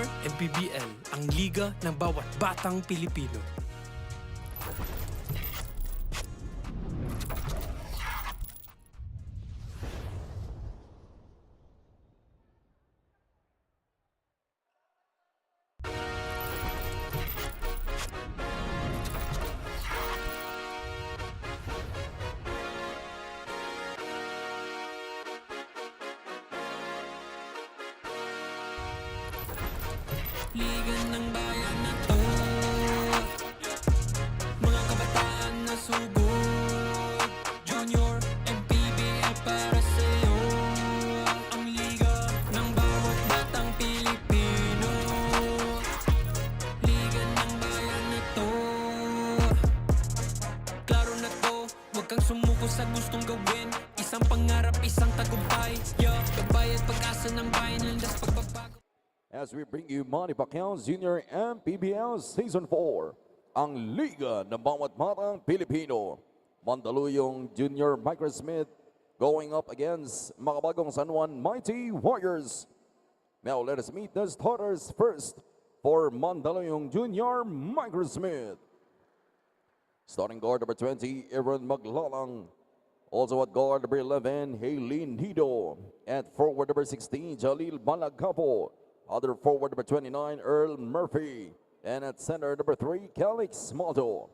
Junior MPBL, ang liga ng bawat batang Pilipino. Liga ng bayan na to, mga kabataan na sugod. Junior MPBL para sa'yo, ang liga ng bawat batang Pilipino. Liga ng bayan na to, klaro na to, huwag kang sumuko sa gustong gawin. Isang pangarap, isang tagumpay, gabay at pag-asa ng bayan, landas pagbabago. As we bring you Manny Pacquiao Junior MPBL Season 4, ang Liga ng Bawat Batang Pilipino. Mandaluyong Junior Microsmith going up against makabagong San Juan Mighty Warriors. Now let us meet the starters first for Mandaluyong Junior Microsmith. Starting guard number 20, Aaron Maglalang. Also at guard number 11, Haylene Nido. At forward number 16, Jalil Balagapo. Other forward number 29, Earl Murphy. And at center number 3, Calix Maldo.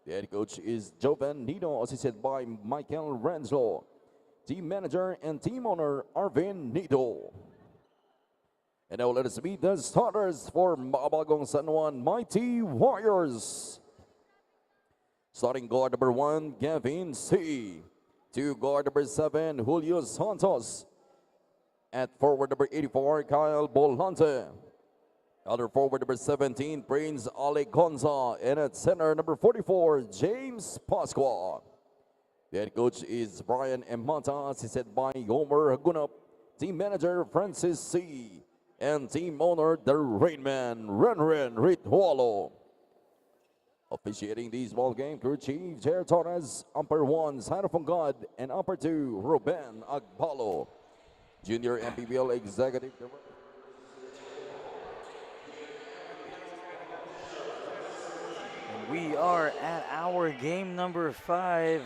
The head coach is Jovan Nido, assisted by Michael Renzo. Team manager and team owner, Arvin Nido. And now let us meet the starters for Makabagong San Juan Mighty Warriors. Starting guard number 1, Gavin C. To guard number 7, Julio Santos. At forward number 84, Kyle Bolante. Other forward number 17, Prince Aleconza. And at center number 44, James Pasqua. The head coach is Brian Emata, assisted by Homer Hagunap. Team manager, Francis C. And team owner, the Rainman, Renren Ritualo. Officiating this ball game, crew chief, Jer Torres, umpire 1, Santa God, and umpire 2, Ruben Agbalo. Junior MPBL Executive Director. We are at our game number 5.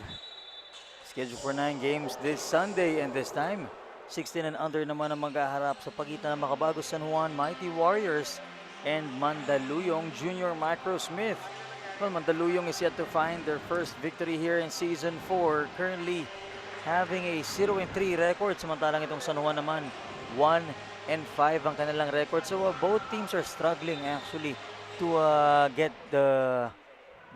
Scheduled for 9 games this Sunday, and this time 16 and under naman ang maghaharap sa pagitan ng Makabagong San Juan Mighty Warriors and Mandaluyong Junior Microsmith. Well, Mandaluyong is yet to find their first victory here in Season 4, currently having a 0-3 record, samantalang itong San Juan naman 1-5 ang kanilang record. So both teams are struggling actually to get the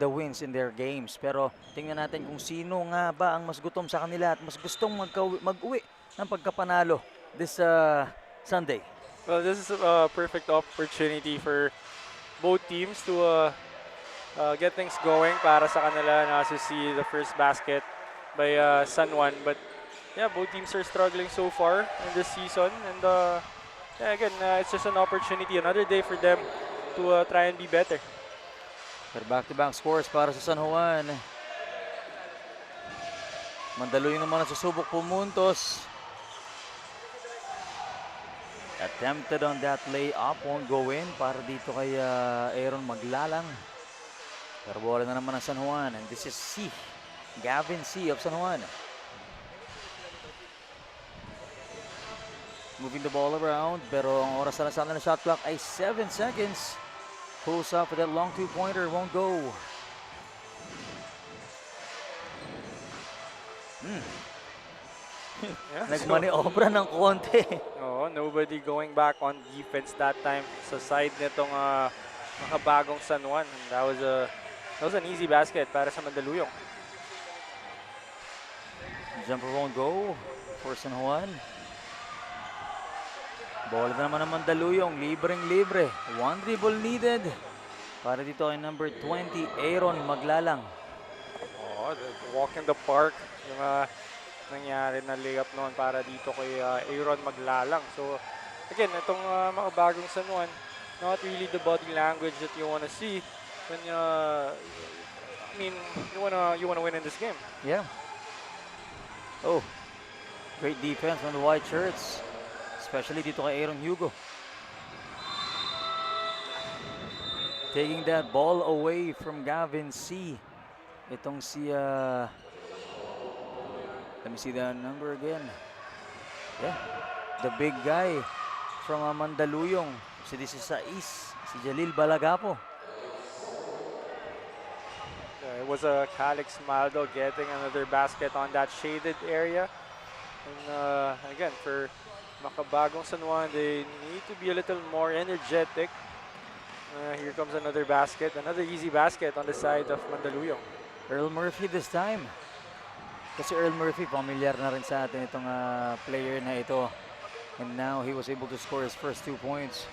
wins in their games. Pero tingnan natin kung sino nga ba ang mas gutom sa kanila at mas gustong mag-uwi ng pagkapanalo this Sunday. Well, this is a perfect opportunity for both teams to get things going para sa kanila na to see the first basket by San Juan. But yeah, both teams are struggling so far in this season, and yeah, again, it's just an opportunity, another day for them to try and be better. Pero back-to-back scores para sa San Juan. Mandaluyong naman ang susubok pumuntos. Attempted on that layup, won't go in para dito kay Aaron Maglalang. Pero bola na naman ng San Juan, and this is C. Gavin C. of San Juan. Moving the ball around, pero ang oras na sa shot clock ay 7 seconds. Pulls up with that long two-pointer, won't go. Yeah, Nagmaniobra ng konti. oh, nobody going back on defense that time sa side nitong Makabagong San Juan. And that was an easy basket para sa Mandaluyong. Jumper won't go for San Juan. Bola na naman ng Mandaluyong, libreng-libre. One dribble needed para dito kay number 20, Aaron Maglalang. Oh, the walk in the park. Yung nangyari na layup noon para dito kay Aaron Maglalang. So, again, itong Makabagong San Juan, not really the body language that you want to see when I mean, you wanna win in this game. Yeah. Oh, great defense on the white shirts, especially dito kay Aaron Hugo. Taking that ball away from Gavin C. Itong si, let me see the number again. Yeah, the big guy from Mandaluyong. Si 16, si Jalil Balagapo. It was Calix Maldo getting another basket on that shaded area. And again, for Makabagong San Juan, they need to be a little more energetic. Here comes another basket, another easy basket on the side of Mandaluyong. Earl Murphy this time. Kasi Earl Murphy, familiar na rin sa atin itong player na ito. And now he was able to score his first 2 points.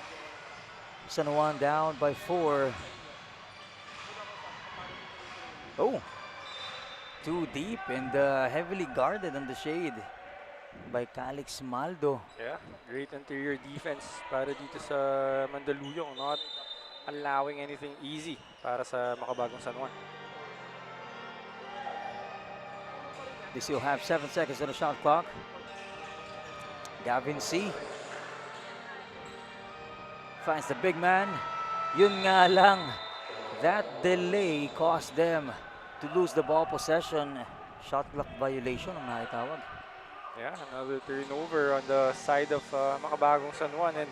San Juan down by 4. Oh, too deep and heavily guarded on the shade by Calix Maldo. Yeah, great interior defense para dito sa Mandaluyong, not allowing anything easy para sa Makabagong San Juan. They still have 7 seconds on the shot clock. Gavin C. Finds the big man. Yun nga lang, that delay caused them to lose the ball possession. Shot clock violation ang naitawag. Yeah, another turnover on the side of Makabagong San Juan, and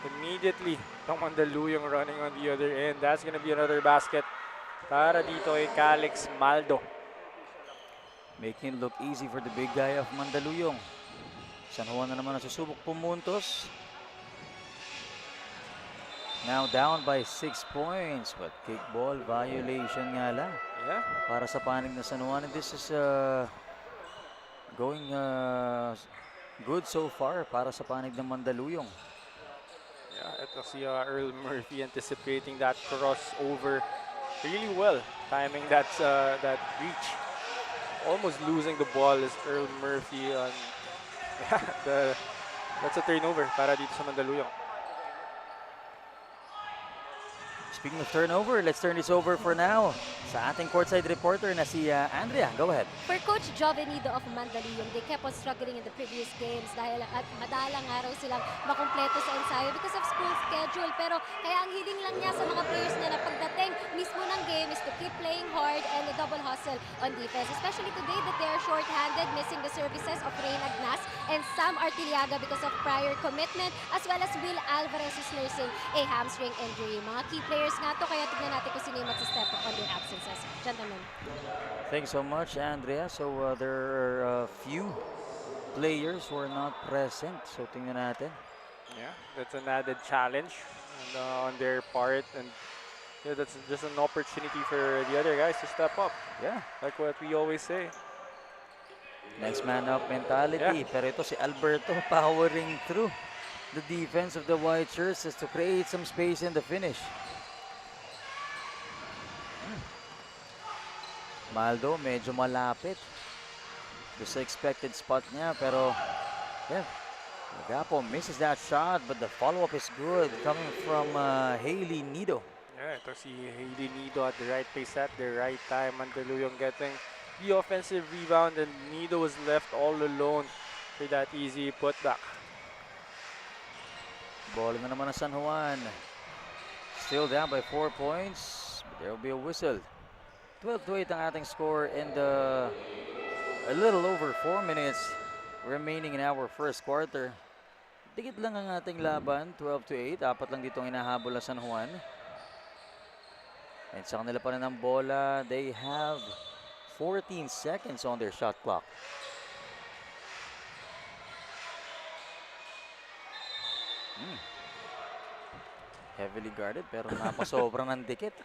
immediately itong Mandaluyong running on the other end. That's gonna be another basket para dito kay Calix Maldo. Making it look easy for the big guy of Mandaluyong. San Juan na naman nasusubok pumuntos. Now down by 6 points, but kickball violation nga lang Yeah, para sa panig na San Juan. And this is going good so far para sa panig ng Mandaluyong. yeah, ito si Earl Murphy anticipating that crossover really well, timing that reach. Almost losing the ball is Earl Murphy on that's a turnover para dito sa Mandaluyong. Speaking of turnover, let's turn this over for now sa ating courtside reporter na si Andrea. Go ahead. For Coach Jovenido of Mandaluyong, they kept on struggling in the previous games dahil at madalang araw silang makumpleto sa ensayo because of school schedule. Pero kaya ang hiling lang niya sa mga players niya na pagdating mismo ng game is to keep playing hard and the double hustle on defense. Especially today that they are short-handed, missing the services of Reyn Agnas and Sam Artiliaga because of prior commitment, as well as Will Alvarez is nursing a hamstring injury. Mga key players nga to, kaya tignan natin kung sino yung mag-step up on their absences. Gentlemen. Thanks so much, Andrea. So there are a few players who are not present. So tingnan natin. Yeah, that's an added challenge and, on their part, and yeah, that's just an opportunity for the other guys to step up, Yeah. like what we always say. Next man up mentality. Yeah. Pero ito si Alberto powering through the defense of the white shirts is to create some space in the finish. Maldo medyo malapit doon sa expected spot niya, pero yeah, Agapo misses that shot, but the follow-up is good coming from Hailey Nido. Yeah, ito si Hailey Nido at the right place at the right time. Mandaluyong getting the offensive rebound, and Nido was left all alone for that easy putback. Balling na naman ang San Juan. Still down by 4 points, but there will be a whistle. 12-8 ang ating score in the a little over 4 minutes remaining in our first quarter. Dikit lang ang ating laban, 12-8. Apat lang dito ang hinahabol ng San Juan. And sa kanila pa rin ang bola, they have 14 seconds on their shot clock. Heavily guarded pero napasobra ng dikit.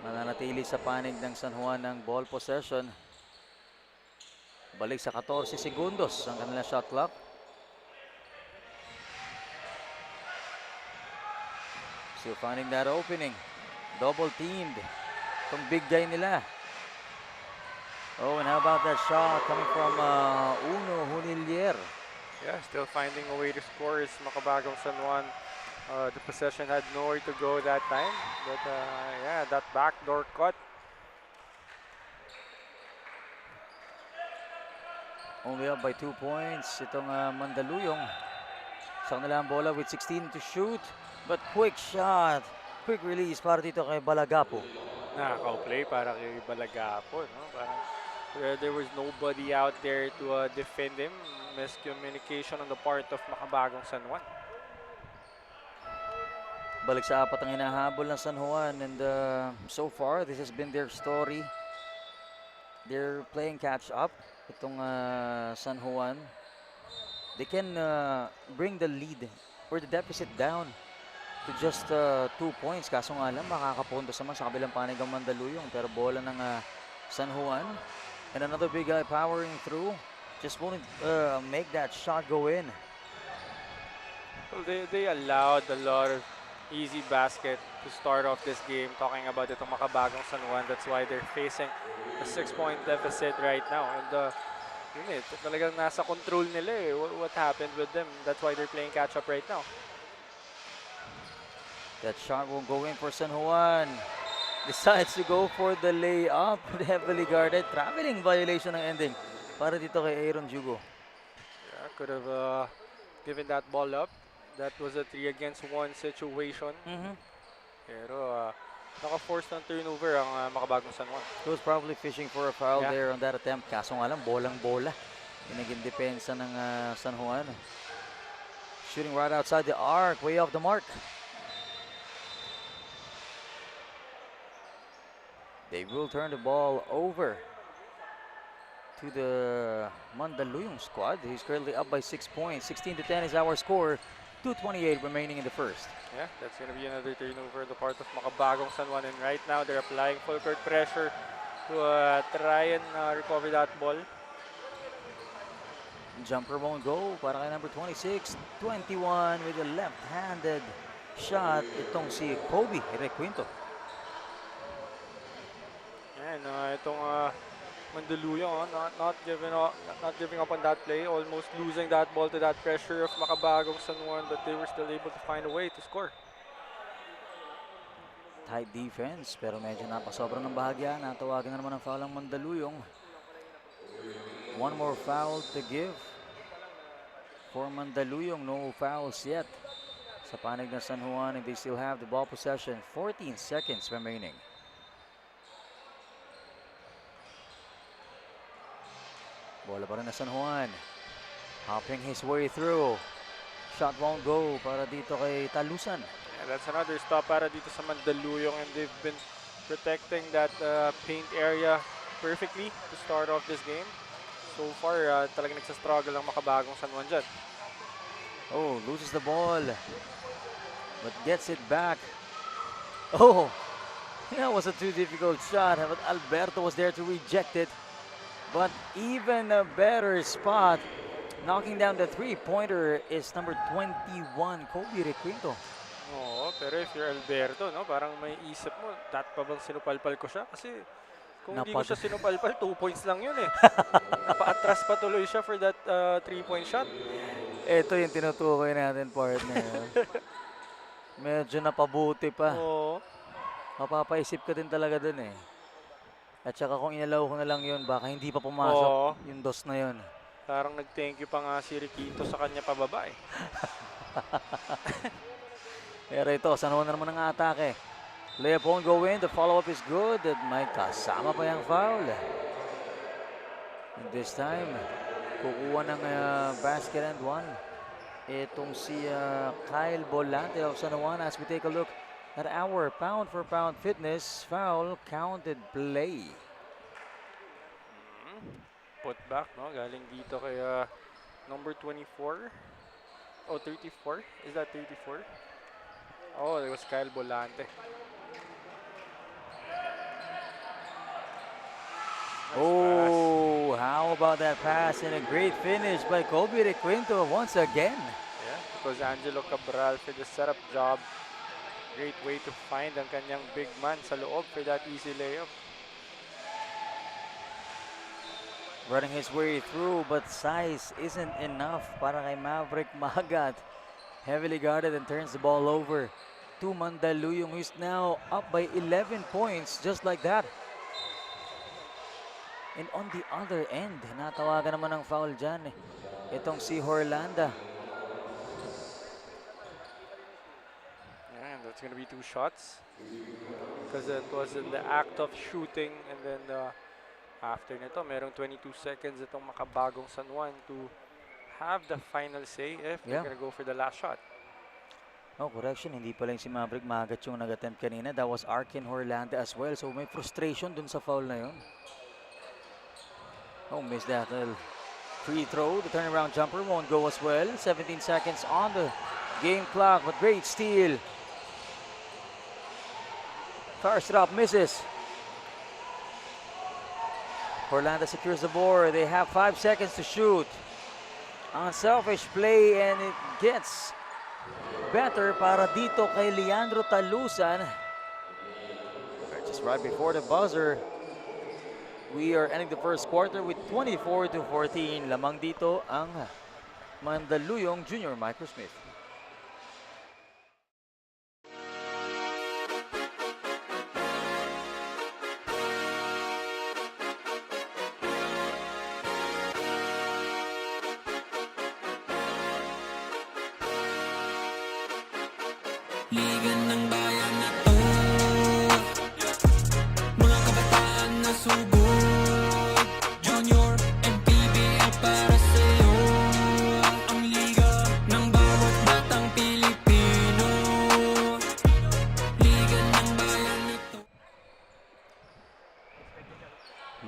Mananatili sa panig ng San Juan ng ball possession. Balik sa 14 segundos ang kanilang shot clock. Still finding that opening. Double teamed. Itong big guy nila. Oh, and how about that shot coming from Uno Hunilier? Yeah, still finding a way to score is Makabagong San Juan. The possession had nowhere to go that time, but yeah, that backdoor cut. Only up by 2 points itong Mandaluyong. Sa kanila ang bola with 16 to shoot. But quick shot. Quick release para dito kay Balagapo. Nakaka-play para kay Balagapo, no? Parang there was nobody out there to defend him. Miscommunication on the part of Makabagong San Juan. Balik sa apat ang hinahabol ng San Juan, and so far this has been their story. They're playing catch up. Itong San Juan, they can bring the lead or the deficit down to just 2 points. Kaso nga lang, makakapuntos naman sa kabilang panig ang Mandaluyong. Pero bola ng San Juan. And another big guy powering through. Just won't make that shot go in. Well, they allowed a lot of easy basket to start off this game. Talking about itong Makabagong San Juan. That's why they're facing a 6-point deficit right now. And yun talagang nasa control nila eh. What happened with them. That's why they're playing catch up right now. That shot won't go in for San Juan. Decides to go for the layup. Heavily guarded. Traveling violation ang ending para dito kay Aaron Jugo. Yeah, could have given that ball up. That was a 3-against-1 situation. Pero naka-force ng turnover ang Makabagong San Juan. He was probably fishing for a foul there on that attempt. Kaso nga lang, bolang-bola. Pinaging depensa ng San Juan. Shooting right outside the arc. Way off the mark. They will turn the ball over to the Mandaluyong squad. He's currently up by 6 points. 16-10 is our score. 2:28 remaining in the first. Yeah, that's going to be another turnover on the part of Makabagong San Juan. And right now, they're applying full court pressure to try and recover that ball. Jumper won't go para kay number 26. 21 with a left-handed shot. Itong si Kobe Requinto. And itong Mandaluyong not giving up on that play, almost losing that ball to that pressure of Makabagong San Juan, but they were still able to find a way to score. Tight defense, pero medyo napasobra ng bahagya. Natawagan na naman ang foul ang Mandaluyong. One more foul to give for Mandaluyong. No fouls yet sa panig ng San Juan, and they still have the ball possession. 14 seconds remaining. Bola pa rin na San Juan. Hopping his way through. Shot won't go para dito kay Talusan. Yeah, that's another stop para dito sa Mandaluyong, and they've been protecting that paint area perfectly to start off this game. So far, talagang nagsastruggle ang Makabagong San Juan dyan. Oh, loses the ball. But gets it back. Oh, that was a too difficult shot. But Alberto was there to reject it. But even a better spot, knocking down the three-pointer is number 21, Kobe Requinto. Oo, pero if you're Alberto, no, parang may isip mo, pa bang sinupalpal ko siya? Kasi kung hindi ko siya sinupalpal, 2 points lang yun eh. Napa-atras pa tuloy siya for that 3-point shot. Ito yung tinutukoy natin, partner. Medyo napabuti pa. Oo. Mapapaisip ka din talaga dun eh. At saka kung inalaw ko na lang yun, baka hindi pa pumasok yung dos na yun. Parang nag-thank you pa nga si Riquito sa kanya pababa eh. Pero ito, San Juan na naman ang atake. Layup won't go in, the follow-up is good. At may kasama pa yung foul. And this time, kukuha ng basket and one. Itong si Kyle Bolante of San Juan as we take a look at our pound-for-pound fitness. Foul, counted play. Put back, no? Galing dito kay number 24. Oh, 34? Is that 34? Oh, it was Kyle Bolante. Oh, how about that pass and a great finish by Kobe Requinto once again. Yeah, because Angelo Cabral for the setup job. Great way to find ang kanyang big man sa loob for that easy layup. Running his way through, but size isn't enough para kay Maverick Magat. Heavily guarded and turns the ball over to Mandaluyong, who's now up by 11 points, just like that. And on the other end, natawagan naman ng foul dyan. Itong si Horlanda. that's going to be 2 shots. Because it was in the act of shooting, and then after nito, merong 22 seconds itong makabagong San Juan to have the final say if they're Yeah. going to go for the last shot. Oh, correction. Hindi pala yung si Maverick Magat yung nag-attempt kanina. That was Arkin Horlanda as well. So may frustration dun sa foul na yun. Oh, missed that free throw. The turnaround jumper won't go as well. 17 seconds on the game clock, but great steal. Fires it up, misses. Horlanda secures the board. They have 5 seconds to shoot. Unselfish play, and it gets better para dito kay Leandro Talusan. Just right before the buzzer, we are ending the first quarter with 24-14. Lamang dito ang Mandaluyong Junior Microsmith. Liga ng bayan na to, mga kabataan na sugod, Junior and PBL para sa'yo. Ang liga ng bawat batang Pilipino, Liga ng bayan na to.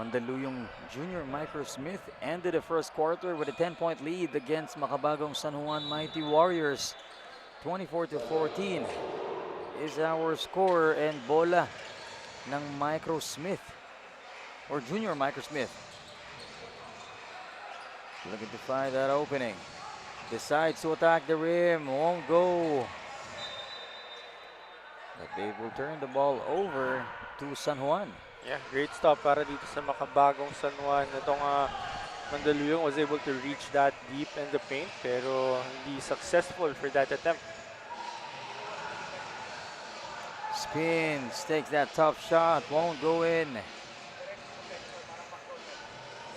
Mandaluyong Junior Microsmith ended the first quarter with a 10-point lead against makabagong San Juan Mighty Warriors. 24-14 is our score, and bola ng Microsmith or Junior Microsmith. Looking to find that opening. Decides to attack the rim, won't go. But they will turn the ball over to San Juan. Yeah, great stop para dito sa makabagong San Juan. Itong Mandaluyong was able to reach that deep in the paint, pero hindi successful for that attempt. Spins, takes that tough shot, won't go in.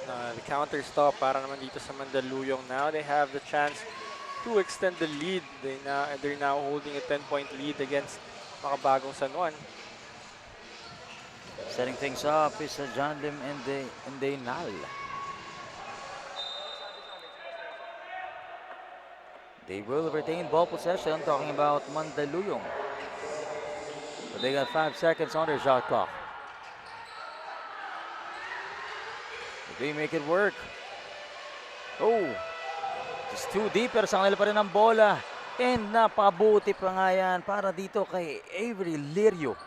The counter stop para naman dito sa Mandaluyong. Now they have the chance to extend the lead. They're now holding a 10-point lead against makabagong San Juan. Setting things up is John Lim and Nal. They will retain ball possession, talking about Mandaluyong. But they got 5 seconds on their shot clock. If they make it work. Oh, just too deep, pero sa kanila pa rin ang bola. And napakabuti pa nga yan para dito kay Avery Lirio.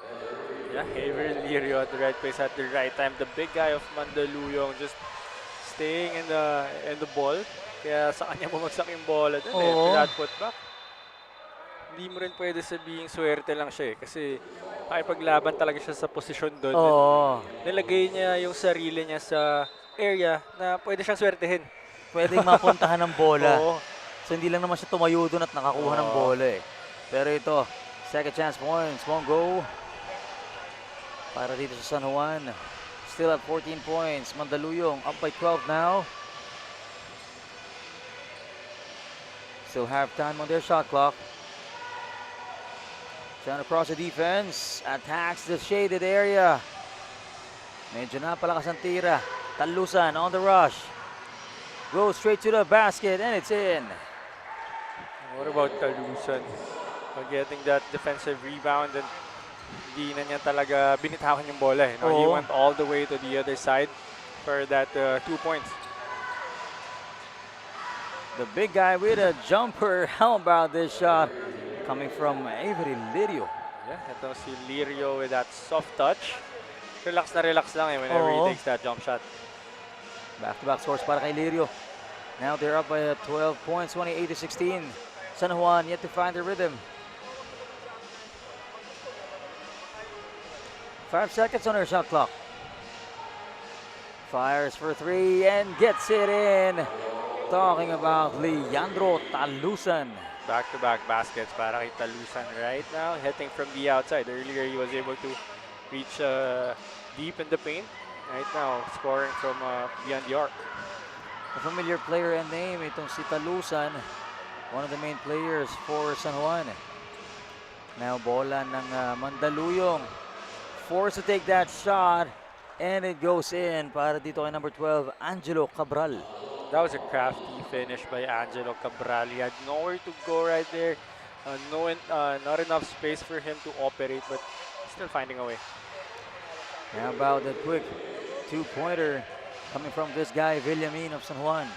Yeah, Avery Lirio at the right place at the right time. The big guy of Mandaluyong just staying in the ball. Kaya sa kanya bumagsak yung bola dun eh, for that putback. Hindi mo rin pwede sabihin swerte lang siya eh. Kasi makipaglaban talaga siya sa posisyon doon. Nilagay niya yung sarili niya sa area na pwede siyang swertehin. Pwedeng mapuntahan ng bola. So hindi lang naman siya tumayo doon at nakakuha ng bola eh. Pero ito, second chance points, won't go. Para dito sa San Juan. Still at 14 points. Mandaluyong up by 12 now. Still have time on their shot clock. Trying to cross the defense. Attacks the shaded area. Medyo napalakas ang tira. Talusan on the rush. Goes straight to the basket and it's in. What about Talusan? Getting that defensive rebound and hindi na niya talaga binitawan yung bola. Eh, no? He went all the way to the other side for that 2 points. The big guy with a jumper. How about this shot? Coming from Avery Lirio. Yeah, ito si Lirio with that soft touch. Relax na relax lang eh whenever he takes that jump shot. Back-to-back scores para kay Lirio. Now they're up by 12 points, 28-16. San Juan yet to find the rhythm. 5 seconds on their shot clock. Fires for 3 and gets it in. Talking about Leandro Talusan. Back-to-back baskets para kay Talusan right now. Hitting from the outside. Earlier he was able to reach deep in the paint. Right now, scoring from beyond the arc. A familiar player and name, itong si Talusan. One of the main players for San Juan. Now bola ng Mandaluyong. Forced to take that shot. And it goes in para dito kay number 12, Angelo Cabral. That was a crafty finish by Angelo Cabral. He had nowhere to go right there. Not enough space for him to operate, but still finding a way. How about the quick two-pointer coming from this guy, Villamin of San Juan.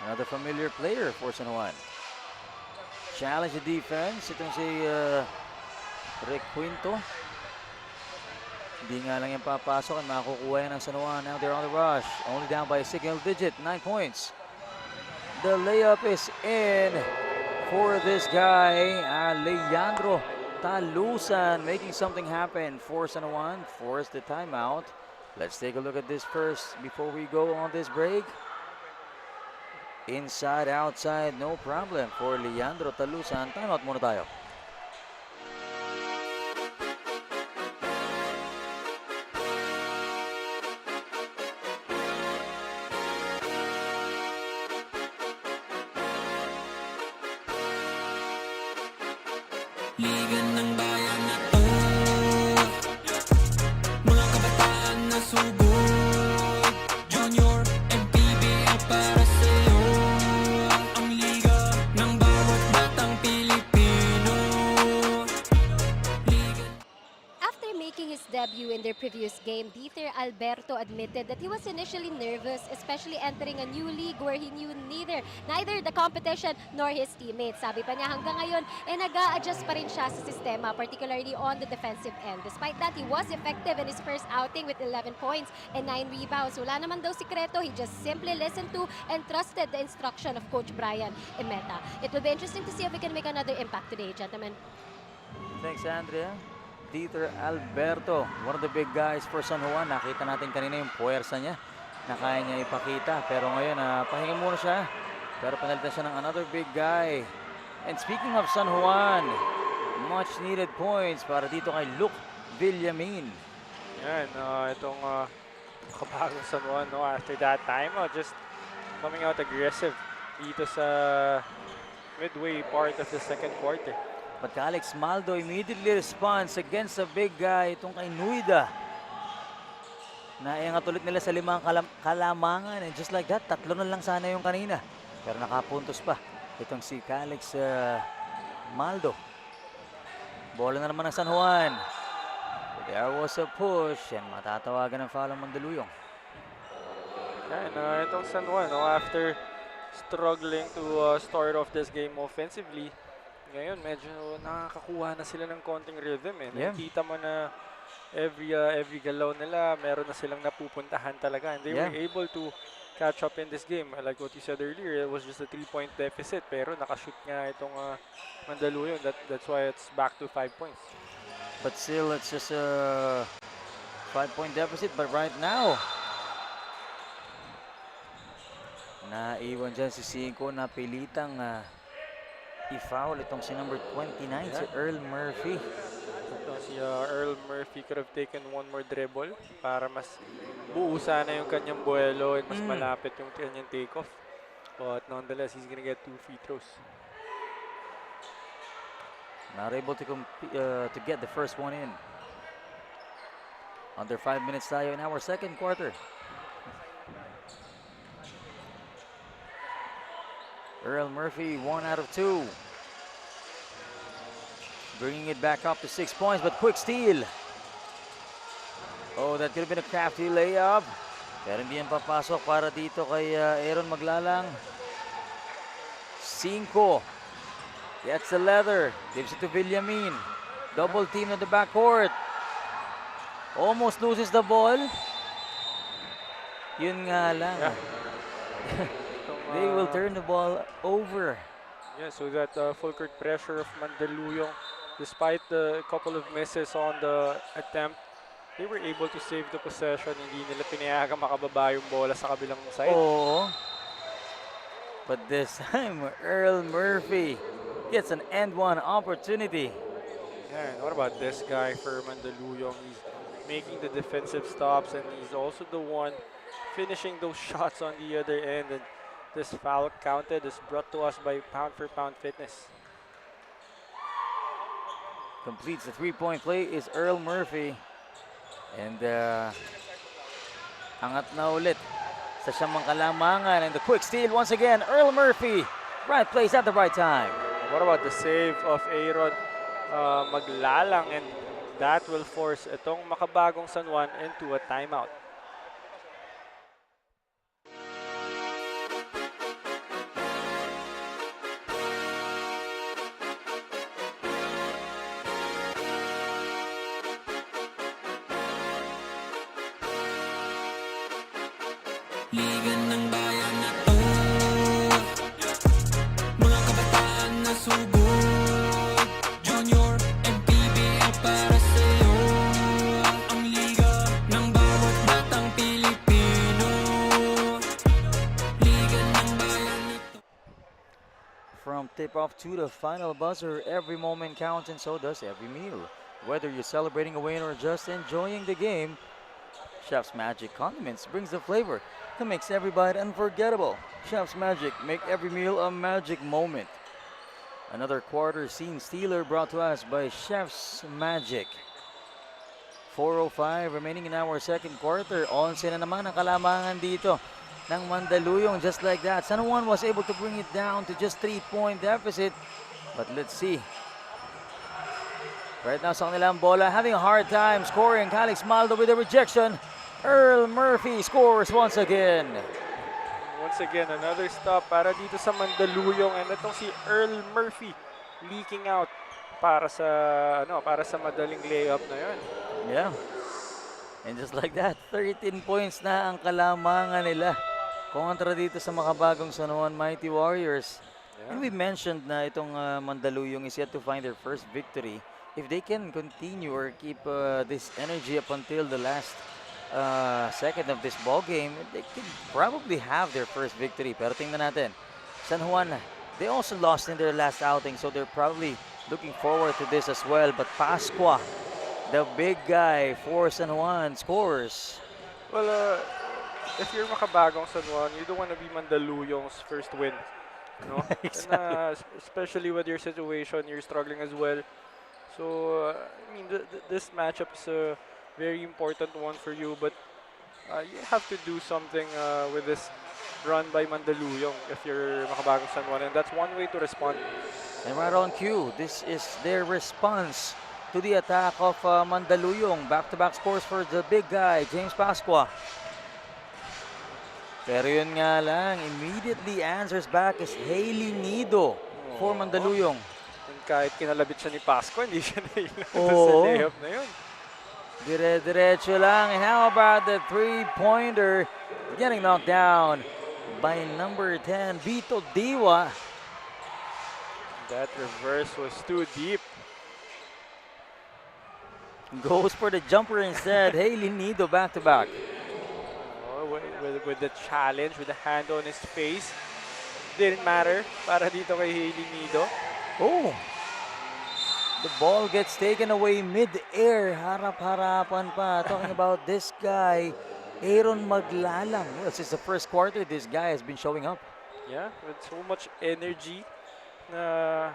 Another familiar player for San Juan. Challenge the defense. Itong si Requinto. Hindi nga lang yung papasok at makukuha yan ng San Juan. Now they're on the rush. Only down by a single digit, 9 points. The layup is in for this guy, Leandro Talusan, making something happen for San Juan. Force the timeout. Let's take a look at this first before we go on this break. Inside, outside, no problem for Leandro Talusan. Timeout muna tayo. Liga ng bayan na to, mga kabataan na sugod, Junior and PBL para sa'yo. Ang liga ng bawat batang Pilipino. Liga. After making his debut in their previous game, Dieter Alberto admitted that he was initially nervous, especially entering a new league where he knew neither the competition nor his teammates. Sabi pa niya hanggang ngayon, nag-a-adjust pa rin siya sa sistema, particularly on the defensive end. Despite that, he was effective in his first outing with 11 points and 9 rebounds. Wala naman daw sikreto, he just simply listened to and trusted the instruction of Coach Brian Emeta. It will be interesting to see if we can make another impact today, gentlemen. Thanks, Andrea. Dieter Alberto, one of the big guys for San Juan. Nakita natin kanina yung puwersa niya na kaya niya ipakita. Pero ngayon, pahinga muna siya. Pero panalitan siya ng another big guy. And speaking of San Juan, much needed points para dito kay Luke Villamin. Yan, itong kabagong San Juan, no, after that time, just coming out aggressive dito sa midway part of the second quarter. But Alex Maldo immediately responds against the big guy, itong kay Nuida. Naiangat ulit nila sa 5 kalamangan. And just like that, 3 na lang sana yung kanina. Pero nakapuntos pa itong si Alex Maldo. Bola na naman ng San Juan. There was a push and matatawagan ng foul ang Mandaluyong. And itong San Juan, no, after struggling to start off this game offensively, ngayon medyo nakakakuha na sila ng konting rhythm. Yeah. Nakita mo na every galaw nila, meron na silang napupuntahan talaga. And they were able to catch up in this game. Like what you said earlier, it was just a 3-point deficit. Pero nakashoot nga itong Mandaluyong. That's why it's back to 5 points. But still, it's just a 5-point deficit. But right now, naiwan dyan si Cinco na pilitang i-foul itong si number 29, si Earl Murphy. Si Earl Murphy could have taken one more dribble para mas buo sana yung kanyang buwelo and mas malapit yung kanyang takeoff. But nonetheless, he's gonna get 2 free throws. Not able to get the first one in. Under 5 minutes tayo in our second quarter. Earl Murphy, 1 out of 2. Bringing it back up to 6 points, but quick steal. Oh, that could have been a crafty layup. Pero hindi yan papasok para dito kay Aaron Maglalang. 5. Gets the leather. Gives it to Villamin. Double team in the backcourt. Almost loses the ball. Yun nga lang. They will turn the ball over. Yeah, so that full court pressure of Mandaluyong, despite the couple of misses on the attempt, they were able to save the possession. Hindi nila pinayagang makababa yung bola sa kabilang side. Oh. But this time, Earl Murphy gets an end-one opportunity. Yeah, and what about this guy for Mandaluyong? He's making the defensive stops and he's also the one finishing those shots on the other end. And this foul counted is brought to us by Pound for Pound Fitness. Completes the three-point play is Earl Murphy. And angat na ulit sa siyang mga kalamangan. And the quick steal once again, Earl Murphy. Right place at the right time. What about the save of Aaron Maglalang, and that will force itong makabagong San Juan into a timeout. Liga ng bayan na to, mga kabataan na sugod, Junior and PBL para sa'yo. Ang liga ng bawat batang Pilipino, Liga ng bayan na to. From tip-off to the final buzzer, every moment counts and so does every meal. Whether you're celebrating a win or just enjoying the game, Chef's Magic Condiments brings the flavor that makes every bite unforgettable. Chef's Magic, make every meal a magic moment. Another quarter scene stealer brought to us by Chef's Magic. 4:05 remaining in our second quarter. 11 na naman ang kalamangan dito ng Mandaluyong. Just like that, San Juan was able to bring it down to just 3-point deficit. But let's see. Right now sa kanilang bola, having a hard time scoring. Calix Maldo with a rejection. Earl Murphy scores once again. Once again, another stop para dito sa Mandaluyong, and itong si Earl Murphy leaking out para sa madaling layup na 'yon. Yeah. And just like that, 13 points na ang kalamangan nila kontra dito sa makabagong San Juan Mighty Warriors. Yeah. And we mentioned na itong Mandaluyong is yet to find their first victory. If they can continue or keep this energy up until the last second of this ball game, they could probably have their first victory. Pero tingnan natin, San Juan, they also lost in their last outing, so they're probably looking forward to this as well. But Pascua, the big guy for San Juan, scores. Well, if you're makabagong San Juan, you don't want to be Mandaluyong's first win. No? Exactly. And, especially with your situation, you're struggling as well. So, I mean, this matchup is a very important one for you, but you have to do something with this run by Mandaluyong if you're makabagong San Juan, and that's one way to respond. And right on cue, this is their response to the attack of Mandaluyong. Back-to-back scores for the big guy, James Pascua. Pero yun nga lang, immediately answers back is Hailey Nido for Mandaluyong. And kahit kinalabit siya ni Pascua, hindi siya nailang sa Oo. layup na yun. Dire-diretso lang. And how about the three-pointer getting knocked down by number 10, Vito Diwa. That reverse was too deep. Goes for the jumper instead. Hailey Nido back-to-back. With the challenge, with the hand on his face. Didn't matter para dito kay Hailey Nido. Oh! The ball gets taken away mid-air. Harap-harapan pa. Talking about this guy, Aaron Maglalang. Well, since the first quarter, this guy has been showing up. Yeah, with so much energy na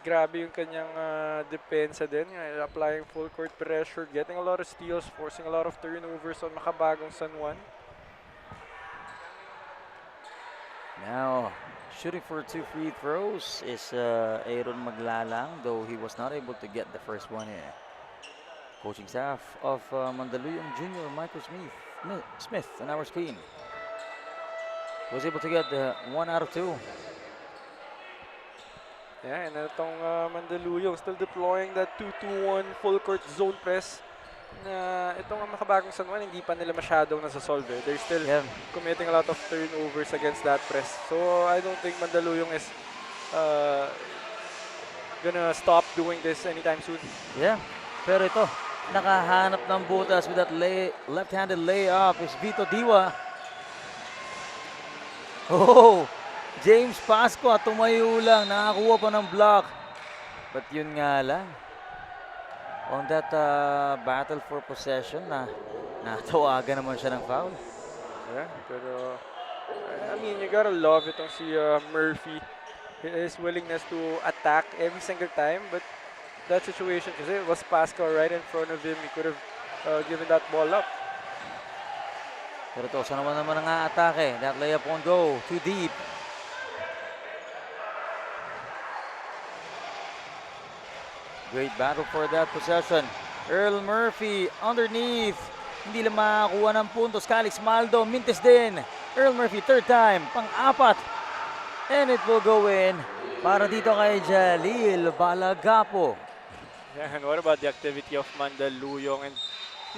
grabe yung kanyang depensa din. Applying full court pressure, getting a lot of steals, forcing a lot of turnovers on makabagong San Juan. Now, shooting for 2 free throws is Aaron Maglalang, though he was not able to get the first one in. Coaching staff of Mandaluyong Junior, Michael Smith on our screen, was able to get the 1 out of 2. Yeah, and itong Mandaluyong still deploying that 2-2-1 full court zone press na itong makabagong San Juan hindi pa nila masyadong nasa-solve. They're still committing a lot of turnovers against that press. So I don't think Mandaluyong is gonna stop doing this anytime soon. Yeah, pero ito, nakahanap ng butas with that left-handed layup is Vito Diwa. Oh! James Pascua tumayo lang, nakakuha pa ng block. But yun nga lang, on that battle for possession, natawagan naman siya ng foul. Yeah, pero I mean, you gotta love itong si Murphy. His willingness to attack every single time, but that situation kasi it was Pascal right in front of him. He could have given that ball up. Pero ito, sa naman ang atake. That layup won't go. Too deep. Great battle for that possession. Earl Murphy underneath. Hindi lang makakuha ng puntos. Calix Maldo, mintis din. Earl Murphy, third time, pang-apat. And it will go in para dito kay Jalil Balagapo. Yeah, and what about the activity of Mandaluyong? And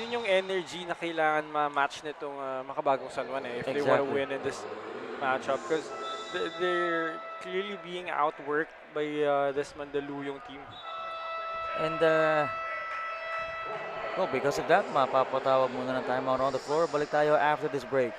yun yung energy na kailangan ma-match nitong makabagong San Juan if they want to win in this matchup. Because they're clearly being outworked by this Mandaluyong team. And well, because of that, mapapatawag muna ng timeout on the floor. Balik tayo after this break.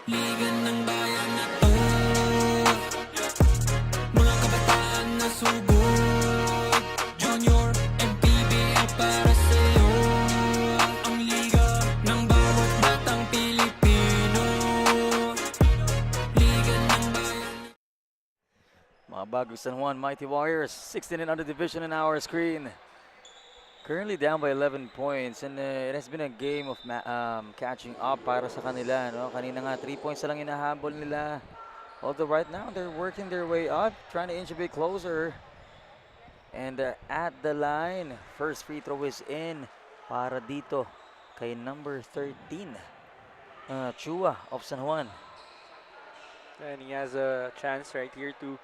Liga ng bayan na to, mga kabataan na sugod, Junior and PBL para sa'yo. Ang liga ng bawat batang Pilipino, Liga ng bayan. Mga bagong San Juan Mighty Warriors, 16 and under division in our screen. Currently down by 11 points, and it has been a game of catching up para sa kanila. No? Kanina nga 3 points na lang inahabol nila. Although right now they're working their way up, trying to inch a bit closer. And at the line, first free throw is in para dito kay number 13, Chua of San Juan. And he has a chance right here to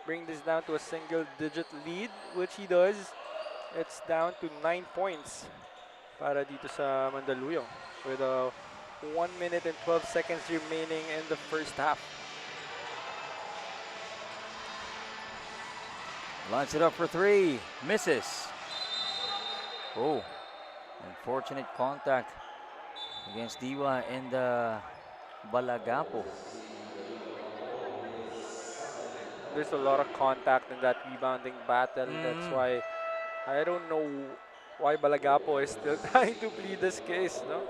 bring this down to a single-digit lead, which he does. It's down to 9 points para dito sa Mandaluyong with 1 minute and 12 seconds remaining in the first half. Launch it up for three, misses. Oh, unfortunate contact against Diwa and Balagapo. There's a lot of contact in that rebounding battle. That's why I don't know why Balagapo is still trying to plead this case, no?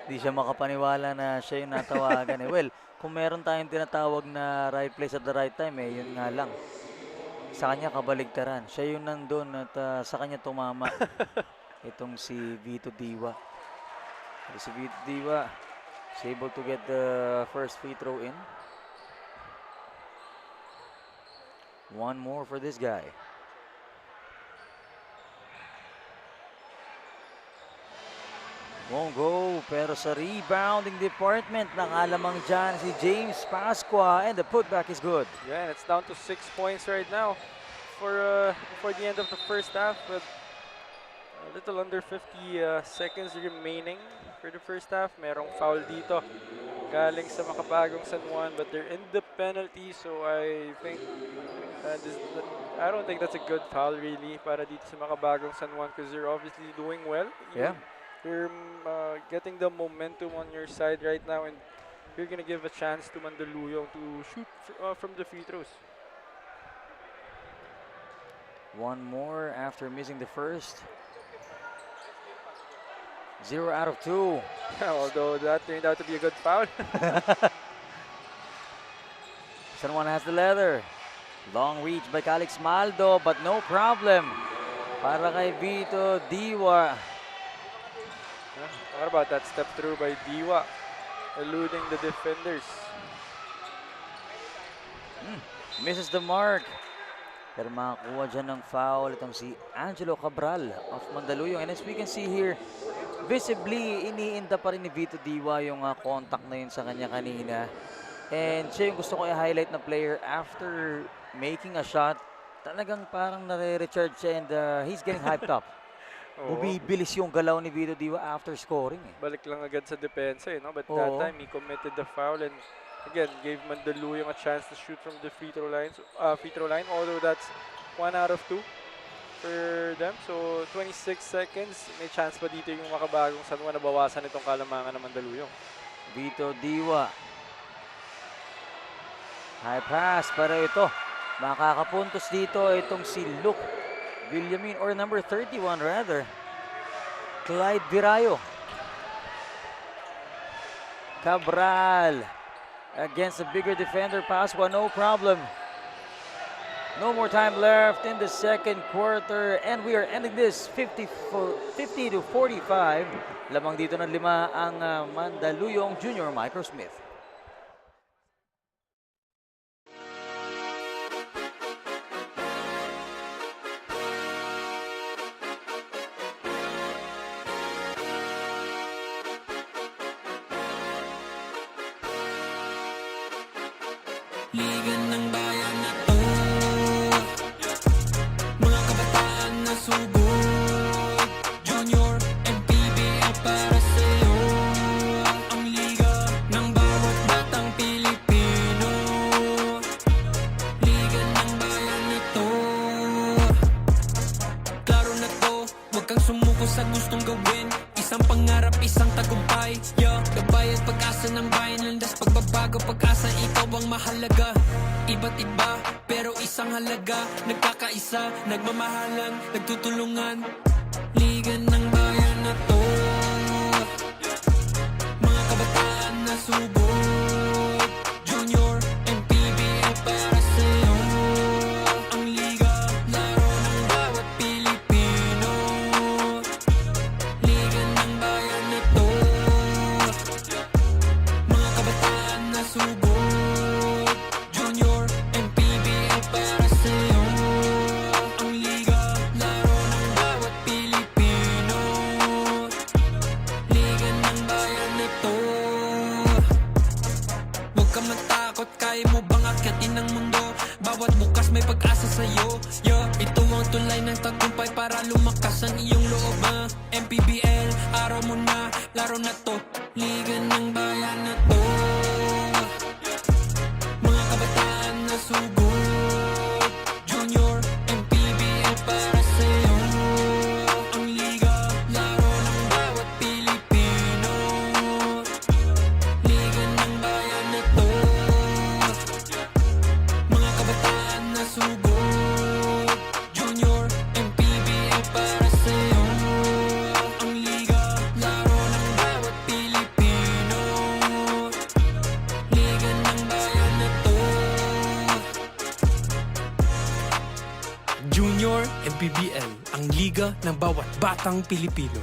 Di siya makapaniwala na siya yung natawagan eh. Well, kung meron tayong tinatawag na right place at the right time eh, yun nga lang. Sa kanya kabaligtaran. Siya yung nandun at sa kanya tumama. Itong si Vito Diwa. Si Vito Diwa is able to get the first free throw in. One more for this guy. Won't go, pero sa rebounding department, nakalamang dyan si James Pascua, and the putback is good. Yeah, and it's down to 6 points right now for the end of the first half with a little under 50 seconds remaining for the first half. Merong foul dito galing sa makabagong San Juan, but they're in the penalty, so I think I don't think that's a good foul really para dito sa makabagong San Juan because they're obviously doing well. Yeah. You're getting the momentum on your side right now, and you're gonna give a chance to Mandaluyong to shoot from the free throws. One more after missing the first. 0 out of 2. Although that turned out to be a good foul. San Juan has the leather. Long reach by Calix Maldo, but no problem para kay Vito Diwa. What about that step through by Diwa, eluding the defenders? Misses the mark. Pero makakuha dyan ng foul itong si Angelo Cabral of Mandaluyong. And as we can see here, visibly iniinda pa rin ni Vito Diwa yung contact na yun sa kanya kanina. And siya yung gusto ko i-highlight na player after making a shot. Talagang parang nare-recharge siya and he's getting hyped up. Bumibilis yung galaw ni Vito Diwa after scoring eh. Balik lang agad sa depensa, no? But that time he committed the foul and again gave Mandaluyong a chance to shoot from the free throw line. Although that's 1 out of 2 for them. So 26 seconds, may chance pa dito yung makabagong San Juan na bawasan itong kalamangan ng Mandaluyong. Vito Diwa. High pass, pero ito, makakapuntos dito itong si Luke Villamin, or number 31 rather, Clyde Virayo. Cabral against a bigger defender, Pascua, no problem. No more time left in the second quarter, and we are ending this 50 to 45. Lamang dito ng 5 ang Mandaluyong Junior Microsmith. Liga ng bayan na to, mga kabataan na sugod, Junior MPBL para sa'yo. Ang liga ng bawat batang Pilipino, liga ng bayan na to. Klaro na to, huwag kang sumuko sa gustong gawin. Isang pangarap, isang tagumpay, yeah. Gabay at pag-asa ng bayan, landas pagbabago, pag-asa, ikaw ang mahalaga. Iba't iba, pero isang halaga. Nagkakaisa, nagmamahalan, nagtutulungan. Liga ng bayan na to, mga kabataan na subok, Junior MPBL para sa'yo. Ang liga, laro ng bawat Pilipino, liga ng bayan na to, mga kabataan na subok, Junior MPBL para sa'yo. Ang liga, laro ng bawat Pilipino, liga ng bayan na to. Huwag ka matakot, kaya mo bang akyatin ang mundo? Bawat bukas may pag-asa sa'yo, yeah. Ito ang tulay ng tagumpay para lumakas ang iyong loob, MPBL, araw mo na, laro na to. Liga ng bayan na to, mga kabataan na sugod, Junior MPBL para sa'yo. Ang liga, laro ng bawat Pilipino, liga ng bayan na to, mga kabataan na sugod, Junior MPBL para sa'yo. Ang liga, laro ng bawat Pilipino, liga ng bayan na to. Junior MPBL, ang liga ng bawat batang Pilipino.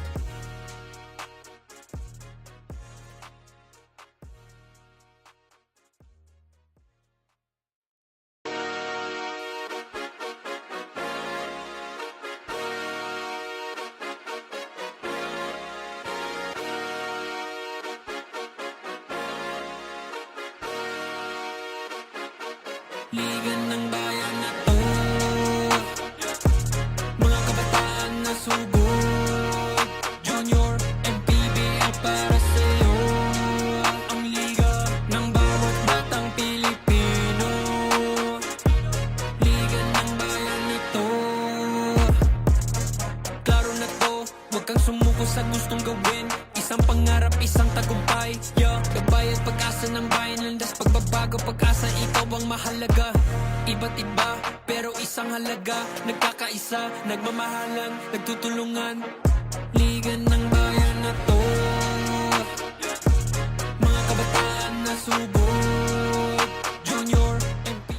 Liga ng bayan na to, mga kabataan na sugod, Junior MPBL para sa'yo. Ang liga ng bawat batang Pilipino, liga ng bayan na to. Klaro na to, huwag kang sumuko sa gustong gawin. Isang pangarap, isang tagumpay, yeah. Gabay at pag-asa ng bayan, landas pagbabago, pag-asa, ikaw ang mahalaga. Iba't iba, pero isang halaga. Nagkakaisa, nagmamahalan, nagtutulungan. Liga ng bayan na to, mga kabataan na subok, Junior MP.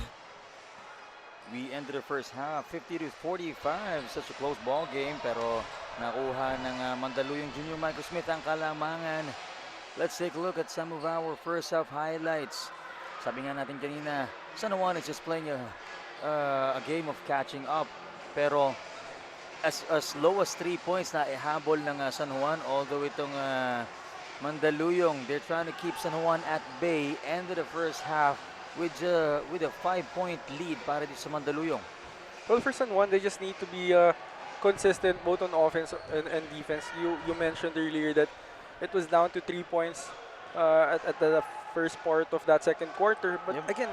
We ended the first half 50 to 45. Such a close ball game, pero nakuha ng Mandaluyong Junior Microsmith ang kalamangan. Let's take a look at some of our first half highlights. Sabi nga natin kanina, San Juan is just playing a game of catching up. Pero as low as 3 points na ihabol ng San Juan, although itong Mandaluyong, they're trying to keep San Juan at bay. Ended the first half with a 5-point lead para dito sa Mandaluyong. Well, for San Juan, they just need to be consistent both on offense and defense. You mentioned earlier that it was down to 3 points at the first part of that second quarter. But Yep. again,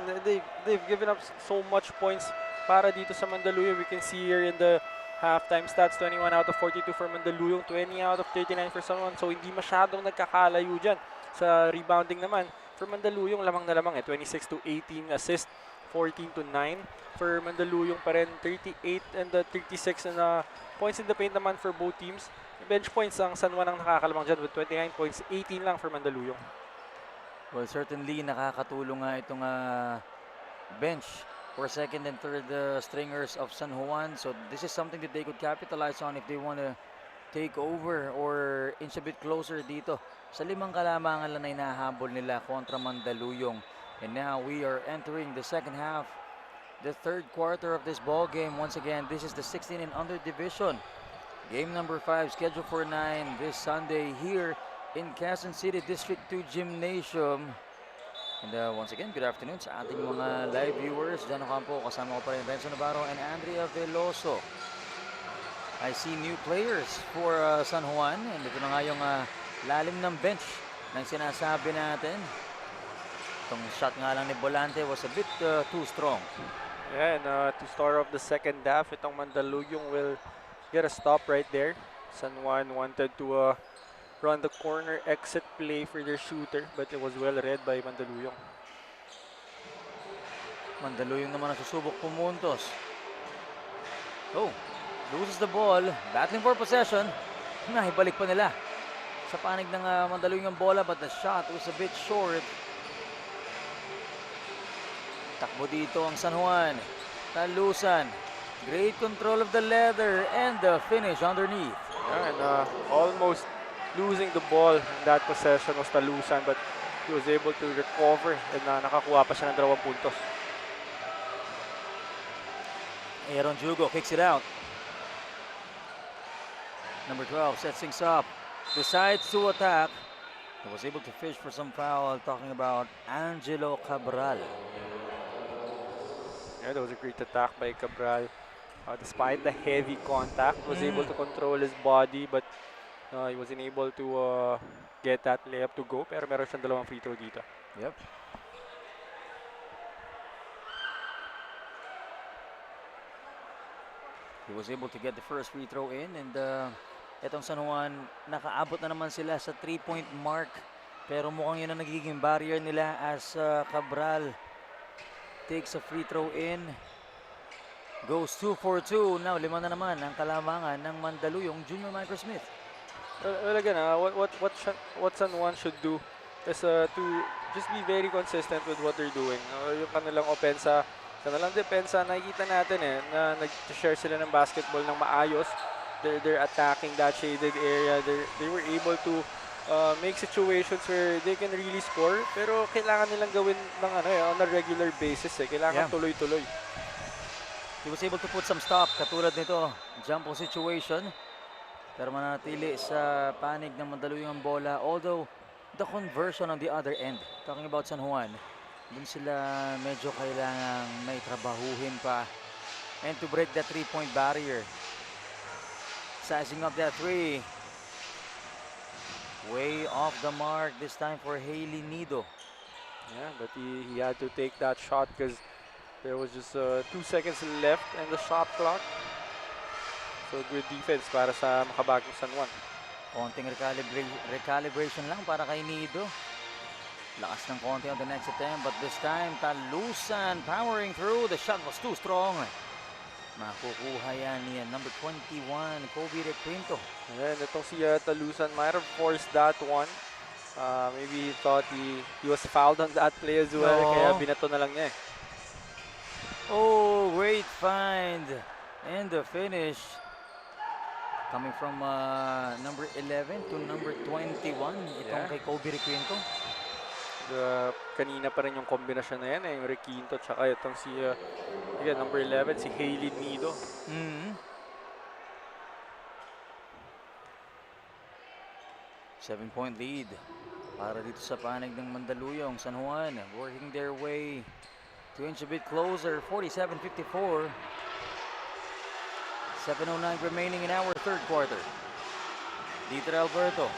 they've given up so much points para dito sa Mandaluyong. We can see here in the halftime stats, 21 out of 42 for Mandaluyong, 20 out of 39 for San Juan. So hindi masyadong nagkakalayo dyan. Sa rebounding naman, for Mandaluyong, lamang na lamang 26-18 assist, 14-9. For Mandaluyong pa rin, 38 and 36 na points in the paint naman for both teams. Bench points ang San Juan ang nakakalamang dyan with 29 points, 18 lang for Mandaluyong. Well, certainly nakakatulong nga itong bench for second and third stringers of San Juan. So this is something that they could capitalize on if they want to take over or inch a bit closer dito sa 5 kalamangan lang na hinahabol nila kontra Mandaluyong. And now we are entering the second half, the third quarter of this ball game. Once again, this is the 16 and under division. Game number 5 scheduled for 9 this Sunday here in Quezon City District 2 Gymnasium. And once again, good afternoon sa ating mga live viewers. Jan Ocampo, kasama ko pa rin Renzo Navarro and Andrea Veloso. I see new players for San Juan. And ito na nga yung lalim ng bench ng sinasabi natin. Itong shot nga lang ni Bolante was a bit too strong. Yeah, and to start off the second half, itong Mandaluyong will get a stop right there. San Juan wanted to run the corner exit play for their shooter, but it was well read by Mandaluyong. Mandaluyong naman ang susubok pumuntos. Oh, loses the ball. Battling for possession. Nahibalik pa nila sa panig ng Mandaluyong ang bola, but the shot was a bit short. Takbo dito ang San Juan. Talusan. Great control of the leather and the finish underneath. Yeah, and almost losing the ball in that possession was Talusan, but he was able to recover and nakakuha pa siya ng 2 puntos. Aaron Jugo kicks it out. Number 12 sets things up. Decides to attack. He was able to fish for some foul. Talking about Angelo Cabral. Yeah, that was a great attack by Cabral. Despite the heavy contact, was able to control his body, but he wasn't able to get that layup to go. Pero meron siyang 2 free throw dito. Yep. He was able to get the first free throw in, and etong San Juan, nakaabot na naman sila sa 3-point mark. Pero mukhang yun ang nagiging barrier nila as Cabral takes a free throw in. Goes 2 for 2. Now 5 na naman ang kalamangan ng Mandaluyong Junior Microsmith. Well, again, what San Juan should do is to just be very consistent with what they're doing. Yung kanilang opensa, kanilang depensa, nakikita natin na nag-share sila ng basketball ng maayos. They're attacking that shaded area. They were able to make situations where they can really score, pero kailangan nilang gawin ng on a regular basis. Kailangan tuloy-tuloy. He was able to put some stop, katulad nito, jump ball situation. Pero manatili sa panig ng Mandaluyong ang bola. Although, the conversion on the other end, talking about San Juan, dun sila medyo kailangang may trabahuhin pa. And to break that 3-point barrier. Sizing up that 3. Way off the mark this time for Haley Nido. Yeah, but he had to take that shot because there was just 2 seconds left in the shot clock. So good defense para sa makabagong San Juan. Konting recalibration lang para kay Nido. Lakas ng konti on the next attempt, but this time Talusan powering through. The shot was too strong. Makukuha yan niya number 21, Kobe Requinto. And itong si Talusan might have forced that one. Maybe he thought he was fouled on that play as well, kaya binato na lang niya. Oh, great find. And the finish coming from number 11 to number 21. Itong kay Kobe Requinto. Kanina pa rin yung kombinasyon na yan, yung Requinto tsaka itong si number 11, si Haley Nido. 7-point lead para dito sa panig ng Mandaluyong. San Juan working their way to inch a bit closer. 47-54. 7:09 remaining in our third quarter. Dieter Alberto.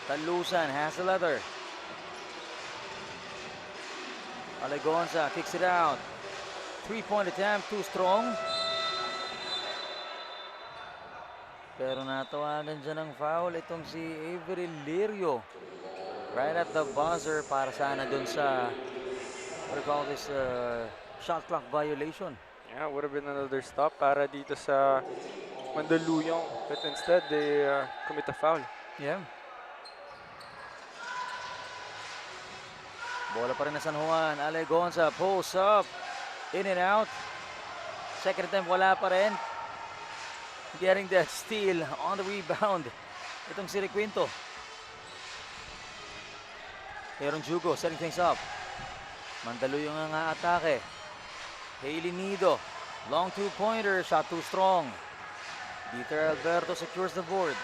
Talusan has the leather. Alegonza kicks it out. 3-point attempt, too strong. Pero natawagan dyan ng foul itong si Avery Lirio. right at the buzzer para sana dun sa, what do you call this, shot clock violation. Yeah, would have been another stop para dito sa Mandaluyong. But instead, they commit a foul. Yeah. Bola pa rin na San Juan. Ale Gonza, post up. In and out. Second attempt, wala pa rin. Getting that steal on the rebound. Itong si Requinto. Aaron Jugo setting things up. Mandaluyong ang atake. Hailey Nido. Long two-pointer. Shot too strong. Dieter Alberto secures the board.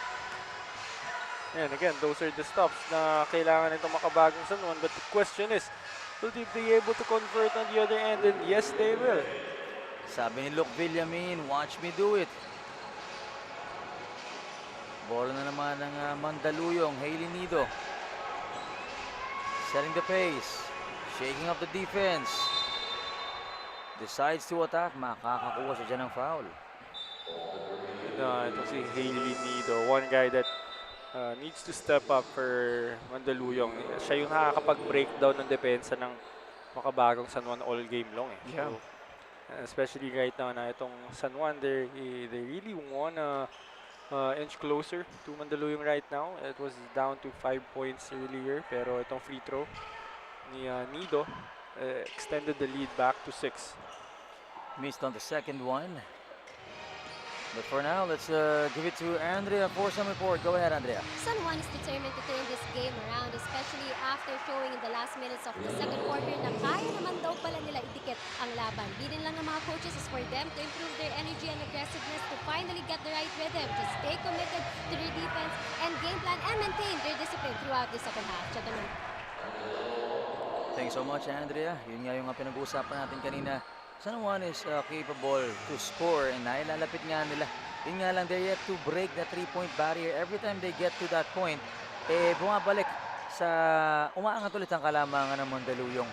And again, those are the stops na kailangan nito makabagong San Juan. But the question is, will they be able to convert on the other end? And yes, they will. Sabi ni Luke Villamin, watch me do it. Bola na naman ng Mandaluyong. Hailey Nido. Setting the pace. Shaking up the defense. Decides to attack. Makakakuha siya dyan ng foul. Ito si Hailey Nido, one guy that needs to step up for Mandaluyong. Siya yung nakakapag-breakdown ng depensa ng makabagong San Juan all game long. Yeah. So, especially right now na itong San Juan, they really wanna inch closer to Mandaluyong right now. It was down to 5 points earlier, pero itong free throw ni Nido extended the lead back to 6. Missed on the second one. But for now, let's give it to Andrea for some report. Go ahead, Andrea. San Juan is determined to turn this game around, especially after showing in the last minutes of the second quarter na kaya naman daw pala nila idikit ang laban. Bilin lang ng mga coaches is for them to improve their energy and aggressiveness to finally get the right rhythm, to stay committed to their defense and game plan and maintain their discipline throughout the second half. Check naman. Thanks so much, Andrea. Yun nga yung pinag-uusapan natin kanina. San Juan is capable to score and nailalapit nga nila. Yun nga lang, they're yet to break the 3-point barrier. Every time they get to that point, bumabalik sa umaangat ulit ang kalamangan ng Mandaluyong.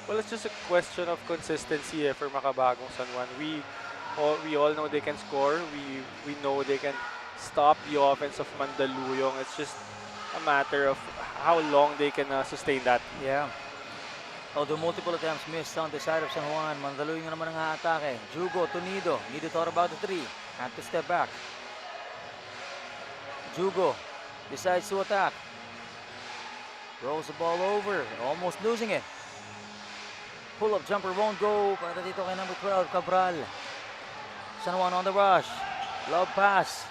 Well, it's just a question of consistency for makabagong San Juan. We all know they can score. We know they can stop the offense of Mandaluyong. It's just a matter of how long they can sustain that. Yeah. Although multiple attempts missed on the side of San Juan, Mandaluyong naman ang atake. Jugo to Nido. Nido thought about the 3. Had to step back. Jugo decides to attack. Rolls the ball over. Almost losing it. Pull-up jumper won't go. Para dito kay number 12, Cabral. San Juan on the rush. Love pass.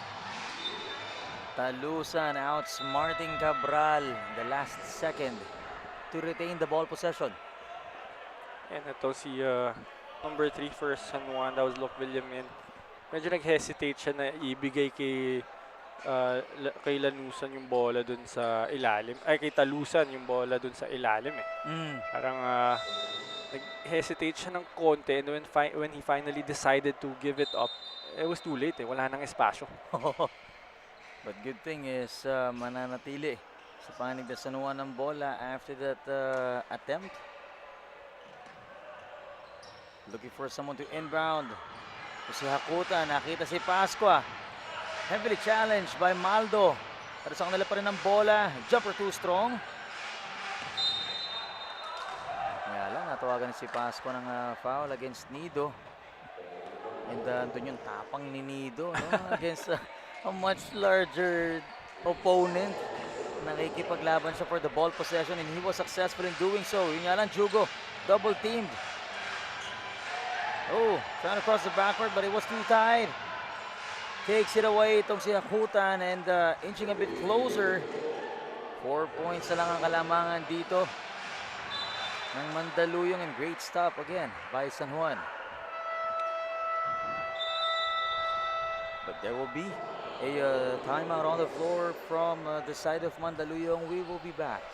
Talusan outsmarting Cabral the last second to retain the ball possession. And ito si number 3 for San Juan, that was Luke Villamin. Medyo nag-hesitate siya na ibigay kay Lanusan yung bola dun sa ilalim. Ay, kay Talusan yung bola dun sa ilalim eh. Parang nag-hesitate siya ng konti and when he finally decided to give it up, it was too late eh. Wala nang espasyo. But good thing is mananatili sa panig na San Juan ng bola after that attempt. Looking for someone to inbound. Si Hakuta, nakita si Pascua. Heavily challenged by Maldo. Pero sa kanila pa rin ang bola. Jumper too strong. Kaya lang, natawagan si Pascua ng foul against Nido. And doon yung tapang ni Nido no? Against a much larger opponent. Nakikipaglaban siya for the ball possession and he was successful in doing so. Yun nga lang, Jugo, double teamed. Oh, trying to cross the backward but it was too tight. Takes it away itong si Hakutan and inching a bit closer. 4 points na lang ang kalamangan dito ng Mandaluyong and great stop again by San Juan. But there will be a timeout on the floor from the side of Mandaluyong. We will be back.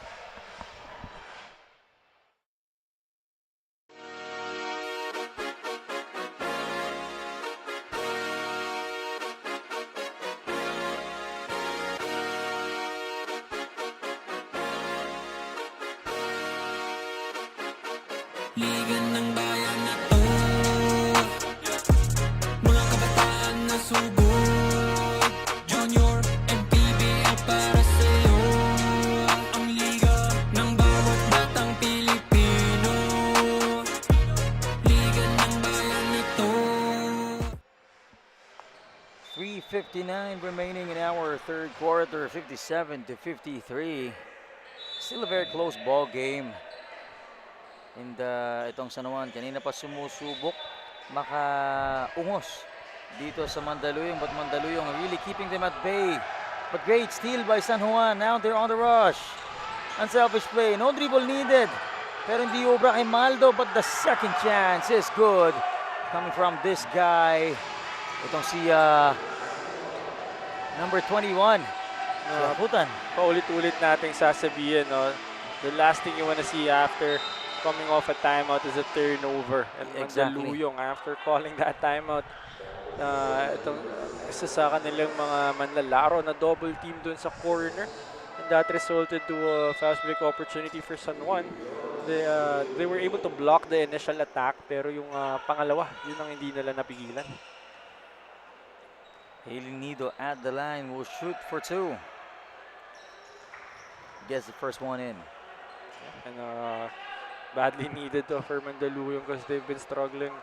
Liga ng bayan na to, mga kabataan na sugod, Junior and PBL para sa'yo. Ang liga 4:59 remaining in our third quarter, 57-53. Still a very close ball game. And itong San Juan, kanina pa sumusubok makaungos dito sa Mandaluyong, but Mandaluyong really keeping them at bay. But great steal by San Juan. Now they're on the rush. Unselfish play. No dribble needed. Pero hindi obra kay Maldo, but the second chance is good. Coming from this guy. Itong si number 21. Si Hakutan. Paulit-ulit nating sasabihin, no? The last thing you want to see after coming off a timeout is a turnover. And Exactly. Mandaluyong, after calling that timeout, itong isa sa kanilang mga manlalaro na double team dun sa corner. And that resulted to a fast break opportunity for San Juan. They were able to block the initial attack, pero yung pangalawa, yun ang hindi nila napigilan. Haley Nido at the line will shoot for two. Gets the first one in. And badly needed for Mandaluyong because they've been struggling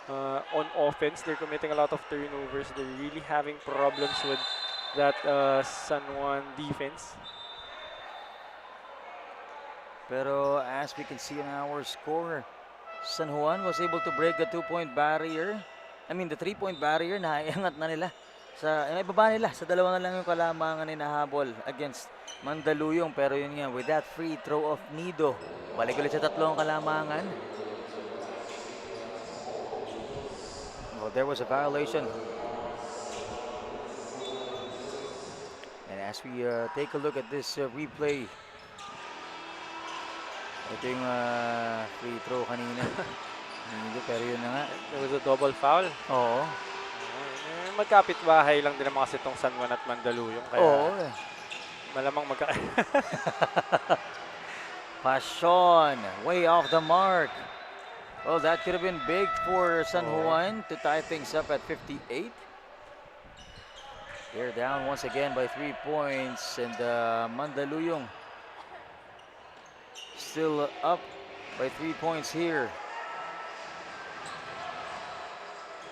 on offense. They're committing a lot of turnovers. They're really having problems with that San Juan defense. Pero as we can see in our score, San Juan was able to break the 2-point barrier. I mean, the 3-point barrier, naiangat na nila. Ibaba nila. Sa dalawa na lang yung kalamangan hinahabol against Mandaluyong. Pero yun nga, with that free throw of Nido, balik ulit sa tatlong kalamangan. Well, there was a violation. And as we take a look at this replay, ito yung free throw kanina. Pero yun na nga. There was a double foul. Oo. Magkapit-bahay lang din naman kasi itong San Juan at Mandaluyong. Kaya Oo. malamang Passion, way off the mark. Well, that could have been big for San Juan to tie things up at 58. They're down once again by 3 points, and Mandaluyong still up by 3 points here.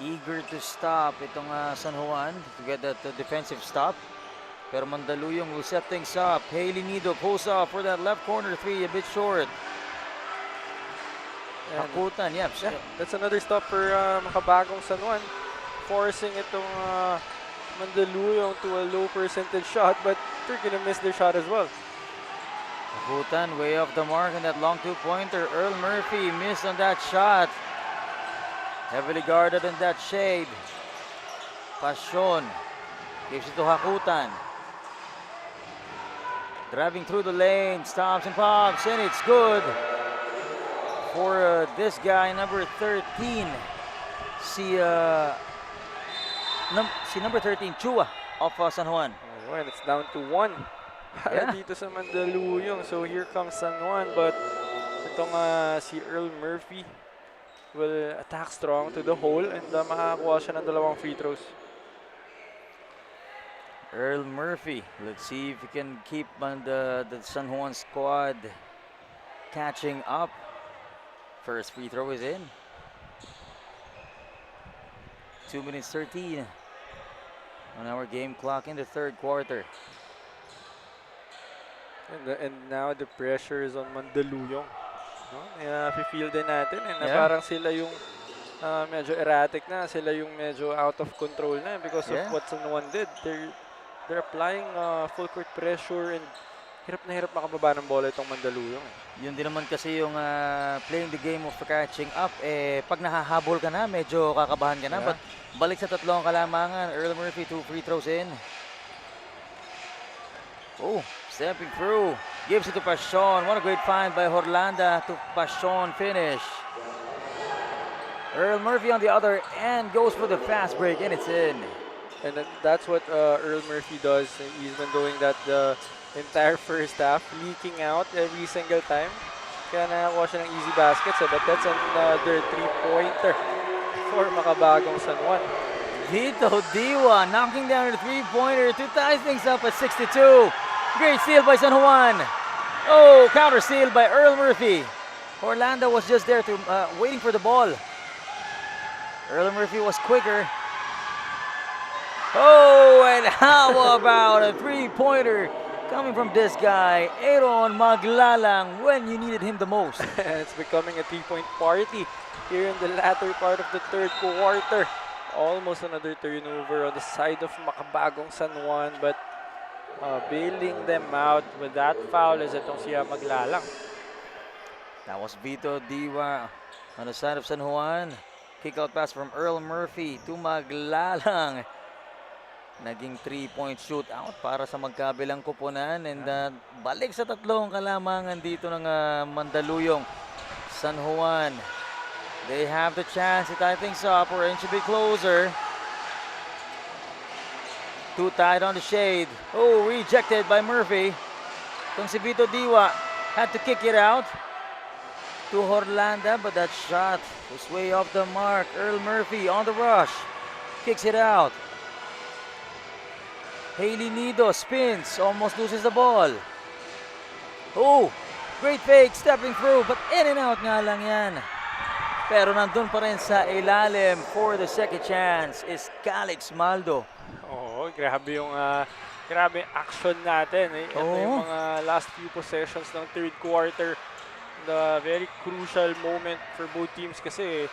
Eager to stop itong San Juan to get that defensive stop. Pero Mandaluyong will set things up. Haley Nido pulls up for that left corner three, a bit short. Hakutan, yep. Yeah, that's another stop for makabagong San Juan. Forcing itong Mandaluyong to a low percentage shot, but they're gonna miss their shot as well. Hakutan way off the mark on that long two-pointer. Earl Murphy missed on that shot. Heavily guarded in that shade. Passion gives it to Hakutan. Driving through the lane, stops and pops, and it's good for this guy, number 13. Si number 13, Chua of San Juan. Oh, and it's down to 1 Yeah. dito sa Mandaluyong. So here comes San Juan, but itong si Earl Murphy will attack strong to the hole and makakuha siya ng dalawang free throws. Earl Murphy. Let's see if he can keep on the San Juan squad catching up. First free throw is in. 2 minutes 13 on our game clock in the third quarter. And now the pressure is on Mandaluyong. No? Feel din natin Yeah. parang sila yung medyo erratic na, sila yung medyo out of control na because of what San Juan did. They're applying full court pressure and hirap na hirap makababa ng bola itong Mandaluyong. Yun din naman kasi yung playing the game of catching up. Pag nahahabol ka na, medyo kakabahan ka na. Yeah. But balik sa tatlong kalamangan. Earl Murphy, 2 free throws in. Oh, stepping through. Gives it to Passion. What a great find by Horlanda to Passion finish. Earl Murphy on the other end goes for the fast break, and it's in. And that's what Earl Murphy does. He's been doing that the entire first half, leaking out every single time. Kaya nakakuha siya ng easy baskets. But that's another 3-pointer for makabagong San Juan. Vito Diwa knocking down a 3-pointer to tie things up at 62. Great steal by San Juan. Oh, counter steal by Earl Murphy. Orlando was just there to waiting for the ball. Earl Murphy was quicker. Oh, and how about a three-pointer coming from this guy, Aaron Maglalang, when you needed him the most. It's becoming a three-point party here in the latter part of the third quarter. Almost another turnover on the side of Makabagong San Juan, but bailing them out with that foul is itong siya Maglalang. That was Vito Diwa on the side of San Juan. Kick out pass from Earl Murphy to Maglalang. Naging 3-point shootout para sa magkabilang kupunan, and balik sa tatlong kalamangan dito ng Mandaluyong. San Juan, they have the chance to tie things up, or it should be closer. Too tight on the shade. Oh, rejected by Murphy. Itong si Vito Diwa had to kick it out to Horlanda, but that shot was way off the mark. Earl Murphy on the rush, kicks it out. Haley Nido spins, almost loses the ball. Oh, great fake, stepping through, but in and out nga lang yan. Pero nandun pa rin sa ilalim for the second chance is Calix Maldo. Oo, grabe yung action natin. Ito yung mga last few possessions ng third quarter. The very crucial moment for both teams kasi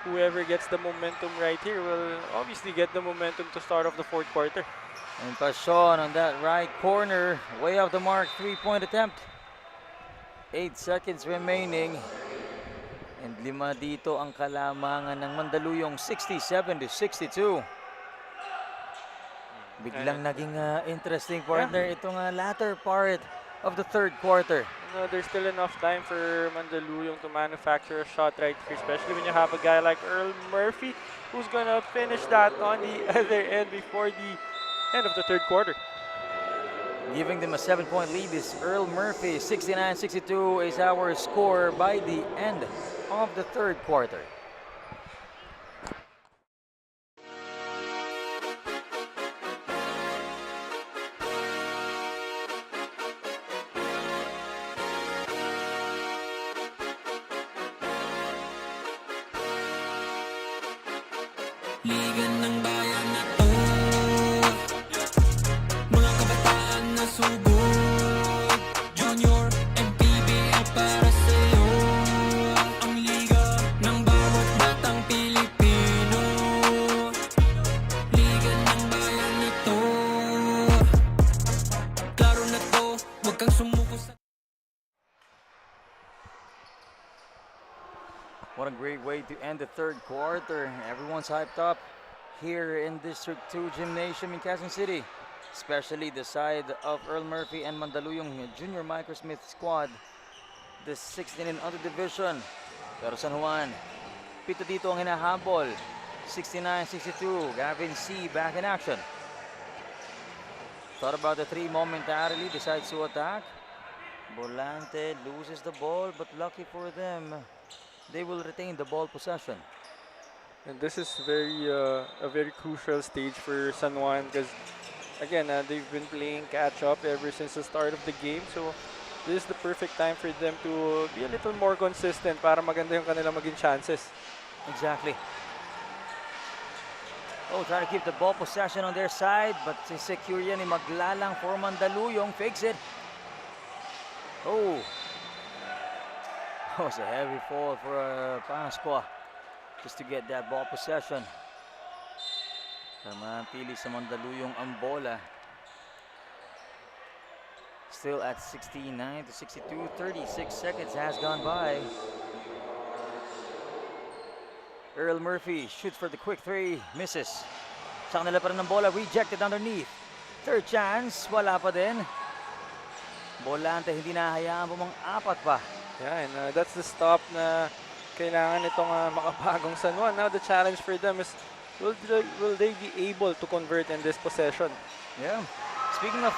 whoever gets the momentum right here will obviously get the momentum to start off the fourth quarter. And Passion on that right corner, way off the mark, three-point attempt. 8 seconds remaining. And 5 dito ang kalamangan ng Mandaluyong, 67-62. Biglang naging interesting partner itong latter part of the third quarter. There's still enough time for Mandaluyong to manufacture a shot right here, especially when you have a guy like Earl Murphy who's gonna finish that on the other end before the end of the third quarter. Giving them a 7-point lead is Earl Murphy. 69-62 is our score by the end of the third quarter. Liga ng bayan na to, mga kabataan na sugod, Junior and PBL para sa'yo. Ang liga ng bawat batang Pilipino, liga ng bayan na to. Klaro na to, huwag kang sumuko sa What a great way to end the third quarter. Everyone's hyped up here in District 2 Gymnasium in Quezon City. Especially the side of Earl Murphy and Mandaluyong Junior Microsmith squad. The 16 and under division. Pero San Juan, pito dito ang hinahabol. 69-62. Gavin C. back in action. Thought about the three momentarily, decides to attack. Volante loses the ball, but lucky for them, they will retain the ball possession. And this is a very crucial stage for San Juan because again, they've been playing catch up ever since the start of the game. So this is the perfect time for them to be a little more consistent para maganda yung kanilang maging chances. Exactly. Oh, trying to keep the ball possession on their side, but secure yan ni Maglalang for Mandaluyong. Fakes it. Oh. That was a heavy fall for Pasqua just to get that ball possession. Para manatili sa Mandaluyong ang bola. Still at 69-62, 36 seconds has gone by. Earl Murphy shoots for the quick three, misses. Sa kanila pa rin ng bola, rejected underneath. Third chance, wala pa din. Volante hindi nahayaan pumang-apat pa. Yeah, and that's the stop na kailangan itong Makabagong San Juan. Now the challenge for them is will they be able to convert in this possession? Yeah. Speaking of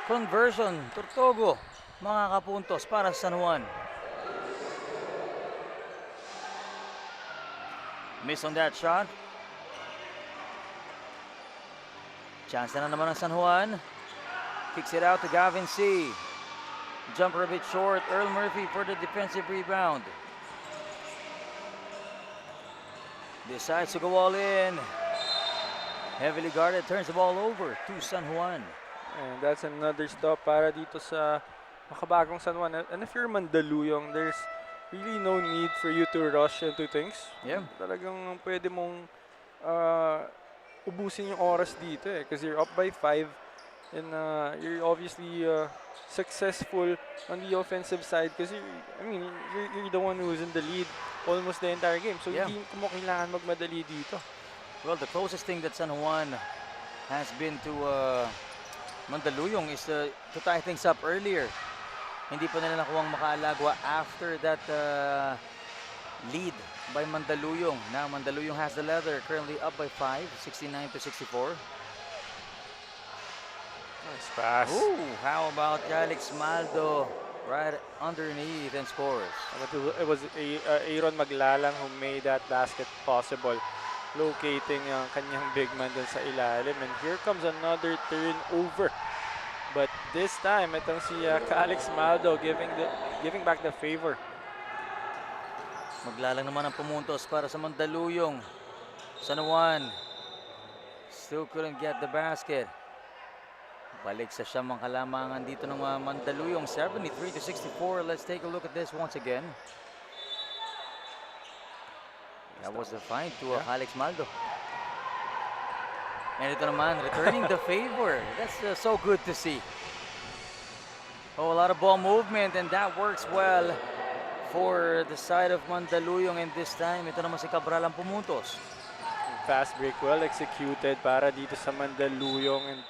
conversion, Tortogo, mga kapuntos para sa San Juan. Miss on that shot. Chance na naman ng San Juan. Kicks it out to Gavin C. Jumper a bit short. Earl Murphy for the defensive rebound. Decides to go all in. Heavily guarded, turns the ball over to San Juan. And that's another stop para dito sa makabagong San Juan. And if you're Mandaluyong, there's really no need for you to rush into things. Yeah. Talagang pwede mong ubusin yung oras dito eh. Because you're up by 5 and you're obviously successful on the offensive side because you're the one who's in the lead almost the entire game. So Yeah. hindi mo kailangan magmadali dito. Well, the closest thing that San Juan has been to Mandaluyong is to tie things up earlier. Hindi pa nila nakuwang makaalagwa after that lead by Mandaluyong. Now Mandaluyong has the leather, currently up by 5, 69-64. Nice pass. Ooh, how about Alex Maldo right underneath and scores? But it was Aaron Maglalang who made that basket possible, locating ang kanyang big man dun sa ilalim. And here comes another turnover. But this time, itong si Alex Maldo giving back the favor. Maglalang naman ang pumuntos para sa Mandaluyong. San Juan still couldn't get the basket. Balik sa siyang mga kalamangan dito ng Mandaluyong, 73-64. Let's take a look at this once again. That was the find to Alex Maldo. And ito naman, returning the favor. That's so good to see. Oh, a lot of ball movement and that works well for the side of Mandaluyong. And this time, ito naman si Cabral ang pumuntos. Fast break, well executed para dito sa Mandaluyong. And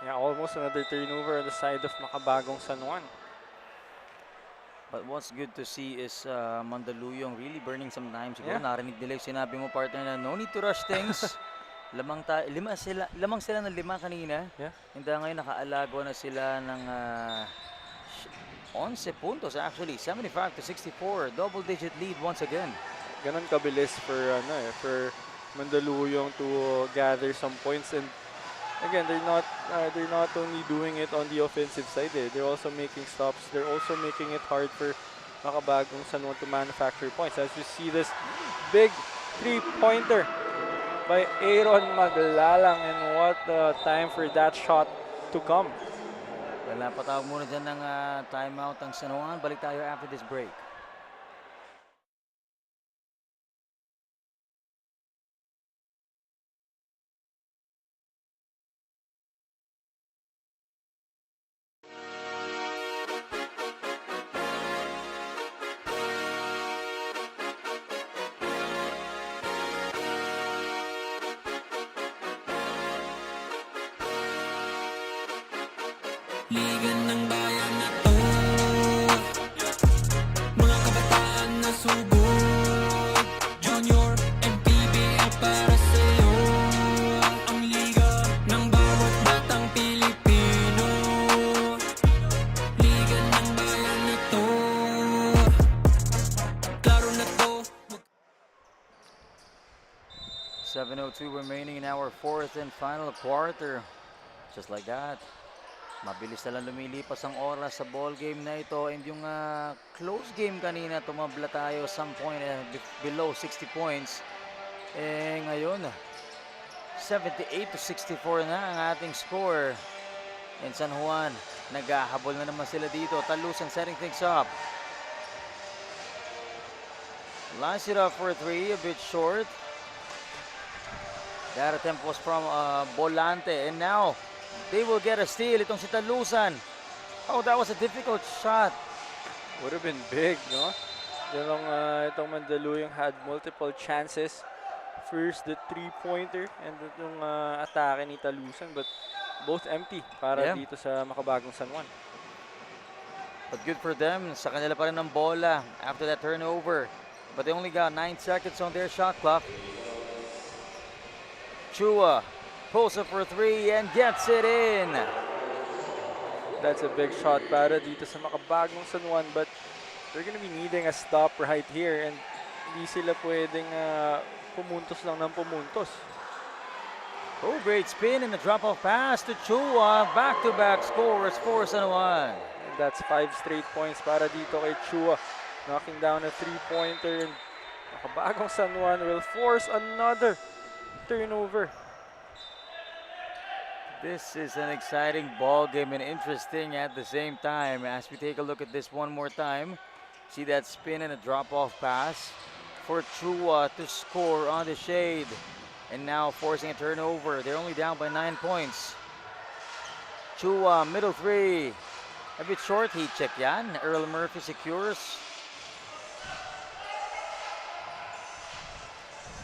yeah, almost another turnover on the side of makabagong San Juan. But what's good to see is Mandaluyong really burning some time. Siguro Yeah. narinig nila yung sinabi mo, partner, na no need to rush things. lamang sila ng 5 kanina. Yeah. Hindi ngayon nakaalago na sila ng 11 puntos actually. 75-64. Double-digit lead once again. Ganon kabilis for Mandaluyong to gather some points. And again, they're not only doing it on the offensive side, they're also making stops. They're also making it hard for makabagong San Juan to manufacture points. As you see this big 3-pointer by Aaron Maglalang, and what time for that shot to come. Well, napatawag muna dyan ng timeout ang San Juan. Balik tayo after this break. Liga ng bayan na to, mga kabataan na sugod, Junior and PBL para sa'yo. Ang liga ng bawat batang Pilipino, liga ng bayan na to, klaro na to. 7:02 remaining in our 4th and final quarter. Just like that. Mabilis na lang lumilipas ang oras sa ball game na ito, and yung close game kanina tumabla tayo some point below 60 points. Eh ngayon 78-64 na ang ating score. And San Juan naghahabol na naman sila dito. Talusan setting things up. Lines it up for 3, a bit short. That attempt was from Volante, and now they will get a steal. Itong si Talusan. Oh, that was a difficult shot. Would have been big, no? Itong Mandaluyong had multiple chances. First, the 3-pointer, and itong atake ni Talusan, but both empty para dito sa makabagong San Juan. But good for them. Sa kanila pa rin ang bola after that turnover. But they only got 9 seconds on their shot clock. Chua pulls up for 3 and gets it in. That's a big shot para dito sa makabagong San Juan, but they're gonna be needing a stop right here, and hindi sila pwedeng pumuntos lang ng pumuntos. Oh, great spin and a drop-off pass to Chua. Back-to-back scores for San Juan. And that's 5 straight points para dito kay Chua, knocking down a 3-pointer, and makabagong San Juan will force another turnover. This is an exciting ball game and interesting at the same time. As we take a look at this one more time, see that spin and a drop-off pass for Chua to score on the shade. And now forcing a turnover. They're only down by 9 points. Chua, middle three. A bit short, heat check yan. Earl Murphy secures.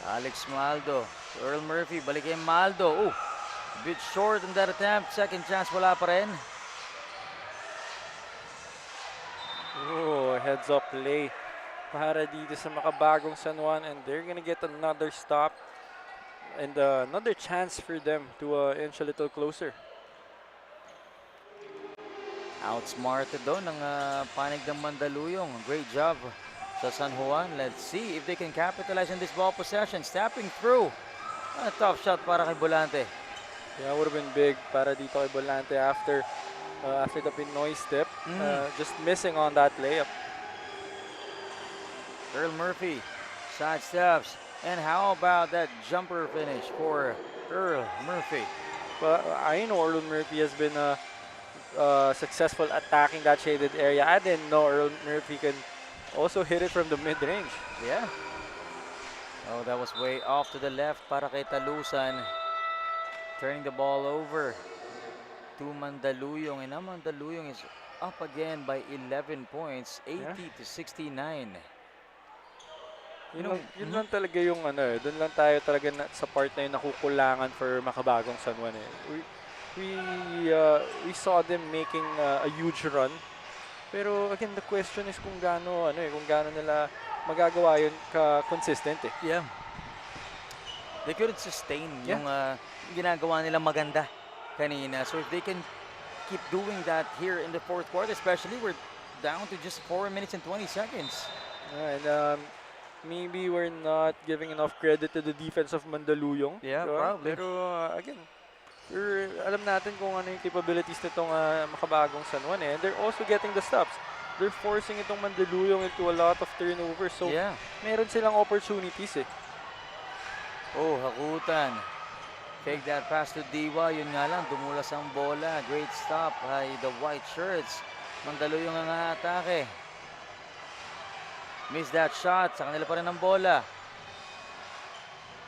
Alex Maldo. Earl Murphy, balik kay Maldo. Oh, a bit short on that attempt. Second chance, wala pa rin. Oh, heads up play para dito sa makabagong San Juan, and they're gonna get another stop and another chance for them to inch a little closer. Outsmarted doon ng panig ng Mandaluyong. Great job sa San Juan. Let's see if they can capitalize on this ball possession. Stepping through. A tough shot para kay Bolante. Yeah, would have been big para dito kay Bolante after the Pinoy step. Just missing on that layup. Earl Murphy side steps. And how about that jumper finish for Earl Murphy? But I know Earl Murphy has been successful attacking that shaded area. I didn't know Earl Murphy can also hit it from the mid-range. Yeah. Oh, that was way off to the left para kay Talusan. Turning the ball over to Mandaluyong. And now Mandaluyong is up again by 11 points, 80-69. Yun lang talaga yung doon lang tayo talaga sa part na yung nakukulangan for makabagong San Juan eh. We saw them making a huge run. Pero again, the question is kung gaano nila magagawa yun consistent eh. Yeah. They couldn't sustain yung ginagawa nila maganda kanina. So if they can keep doing that here in the fourth quarter, especially we're down to just 4 minutes and 20 seconds. And maybe we're not giving enough credit to the defense of Mandaluyong. Yeah, diba? probably. Pero again, alam natin kung ano yung capabilities nitong makabagong San Juan eh. And they're also getting the stops. They're forcing itong Mandaluyong into a lot of turnovers. So, meron silang opportunities eh. Oh, hakutan. Fake that pass to Diwa. Yun nga lang, dumulas ang bola. Great stop by the white shirts. Mandaluyong ang atake. Miss that shot. Sa kanila pa rin ang bola.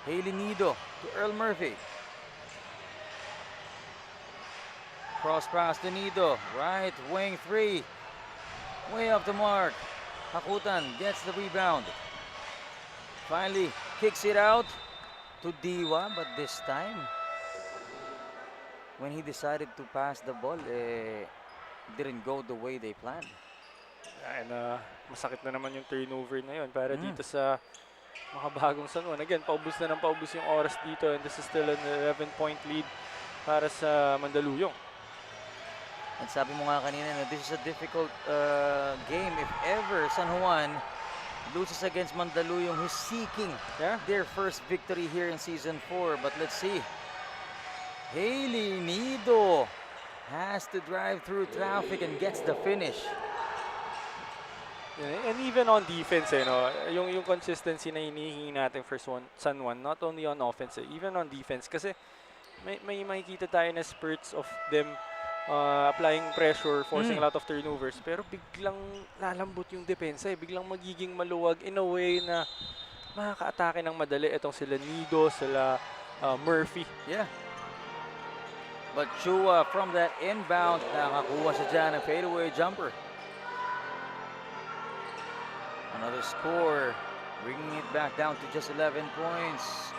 Hailey Nido to Earl Murphy. Cross pass to Nido. Right wing three. Way off the mark. Hakutan gets the rebound. Finally kicks it out to Diwa, but this time when he decided to pass the ball, didn't go the way they planned. And masakit na naman yung turnover na yun para dito sa makabagong San Juan. Again, paubos na ng paubos yung oras dito, and this is still an 11-point lead para sa Mandaluyong. And sabi mo nga kanina na this is a difficult game. If ever San Juan loses against Mandaluyong, who's seeking their first victory here in Season 4. But let's see. Hailey Nido has to drive through traffic and gets the finish. And even on defense, yung consistency na hinihingi natin for San Juan, not only on offense, even on defense. Kasi may makikita tayo na spurts of them applying pressure, forcing a lot of turnovers. Pero biglang lalambot yung depensa. Biglang magiging maluwag in a way na makaka-atake ng madali. Itong sila Nido, sila Murphy. Yeah. But Chua from that inbound, nakakuha siya dyan ng fadeaway jumper. Another score, bringing it back down to just 11 points.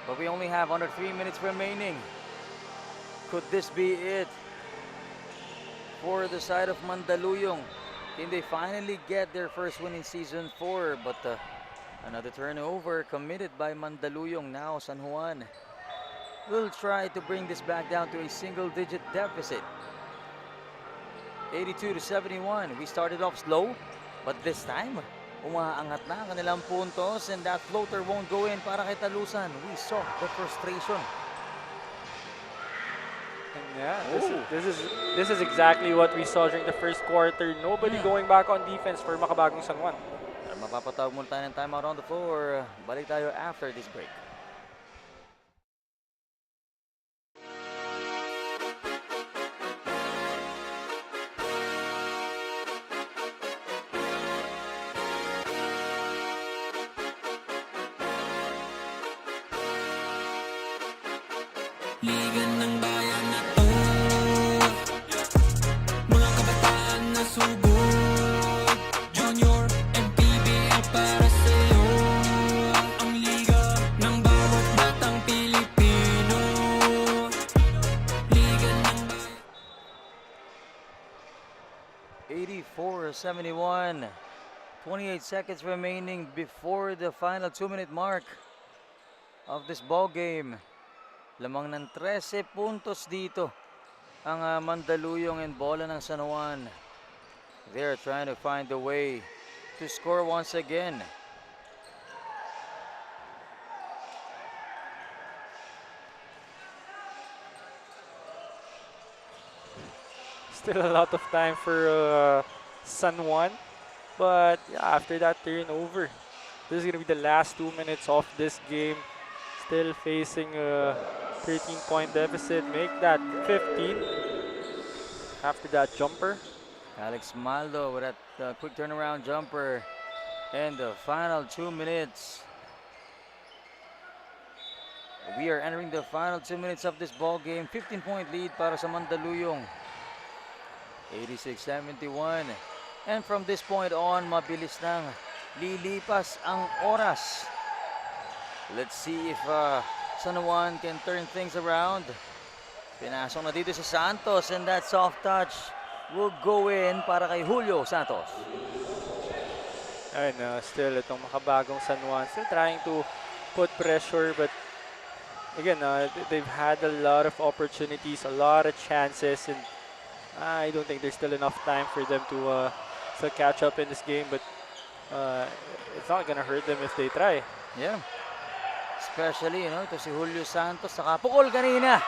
But we only have under 3 minutes remaining. Could this be it for the side of Mandaluyong? Can they finally get their first win in Season 4? But another turnover committed by Mandaluyong. Now San Juan will try to bring this back down to a single-digit deficit. 82-71. We started off slow, but this time, umaangat na kanilang puntos, and that floater won't go in para kay Talusan. We saw the frustration. And yeah, this is exactly what we saw during the first quarter. Nobody going back on defense for makabagong San Juan. Mapapatawag muna tayo ng timeout on the floor. Balik tayo after this break. Liga ng bayan na to, mga kabataan na sugod, Junior and PBL para sa'yo. Ang liga ng bawat batang Pilipino, Liga ng bayan. 84-71. 28 seconds remaining before the final 2-minute mark of this ball game. Lamang ng 13 puntos dito ang Mandaluyong and bola ng San Juan. They're trying to find a way to score once again. Still a lot of time for San Juan. But yeah, after that turnover, this is going to be the last 2 minutes of this game. Still facing a 13-point deficit. Make that 15 after that jumper. Alex Maldo with that quick turnaround jumper. And the final 2 minutes. We are entering the final 2 minutes of this ball game. 15-point lead para sa Mandaluyong. 86-71. And from this point on, mabilis nang lilipas ang oras. Let's see if San Juan can turn things around. Pinasok na dito si Santos, and that soft touch will go in para kay Julio Santos. And still itong makabagong San Juan still trying to put pressure, but again, they've had a lot of opportunities, a lot of chances, and I don't think there's still enough time for them to catch up in this game, but it's not gonna hurt them if they try. Yeah. Especially, ito si Julio Santos, nakapukol kanina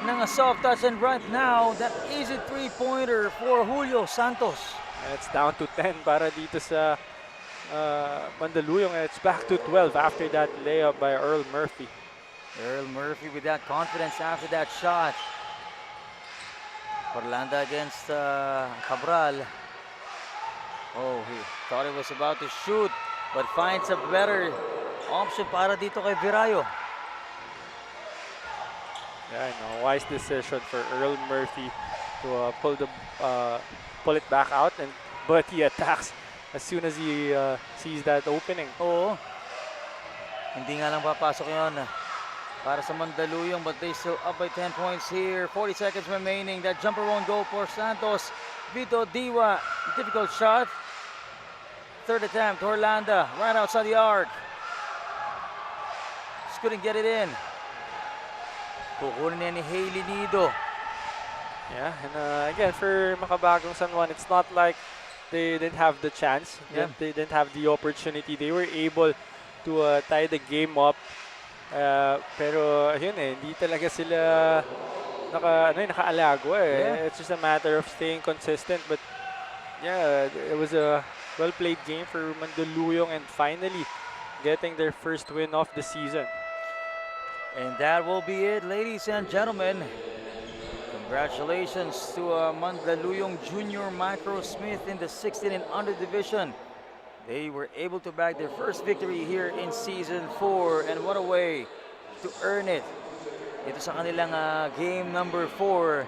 ng soft touch, and right now, that easy three-pointer for Julio Santos. And it's down to 10 para dito sa Mandaluyong, and it's back to 12 after that layup by Earl Murphy. Earl Murphy with that confidence after that shot. Orlando against Cabral. Oh, he thought he was about to shoot, but finds a better option para dito kay Virayo. Yeah, I know. Wise decision for Earl Murphy to pull it back out, but he attacks as soon as he sees that opening. Oo. Hindi nga lang papasok yon para sa Mandaluyong, but they still up by 10 points here. 40 seconds remaining. That jumper won't go for Santos. Vito Diwa, difficult shot. Third attempt, Orlando, right outside the arc. Just couldn't get it in. Kukunin niya ni Hailey Nido. Yeah, and again, for makabagong San Juan, it's not like they didn't have the chance. Yeah. They didn't have the opportunity. They were able to tie the game up. Pero yun hindi talaga sila nakaalago Yeah. It's just a matter of staying consistent. But yeah, it was a well-played game for Mandaluyong, and finally getting their first win of the season. And that will be it, ladies and gentlemen. Congratulations to Mandaluyong Junior Micro Smith in the 16 and under division. They were able to bag their first victory here in Season 4, and what a way to earn it. Ito sa kanilang game number 4.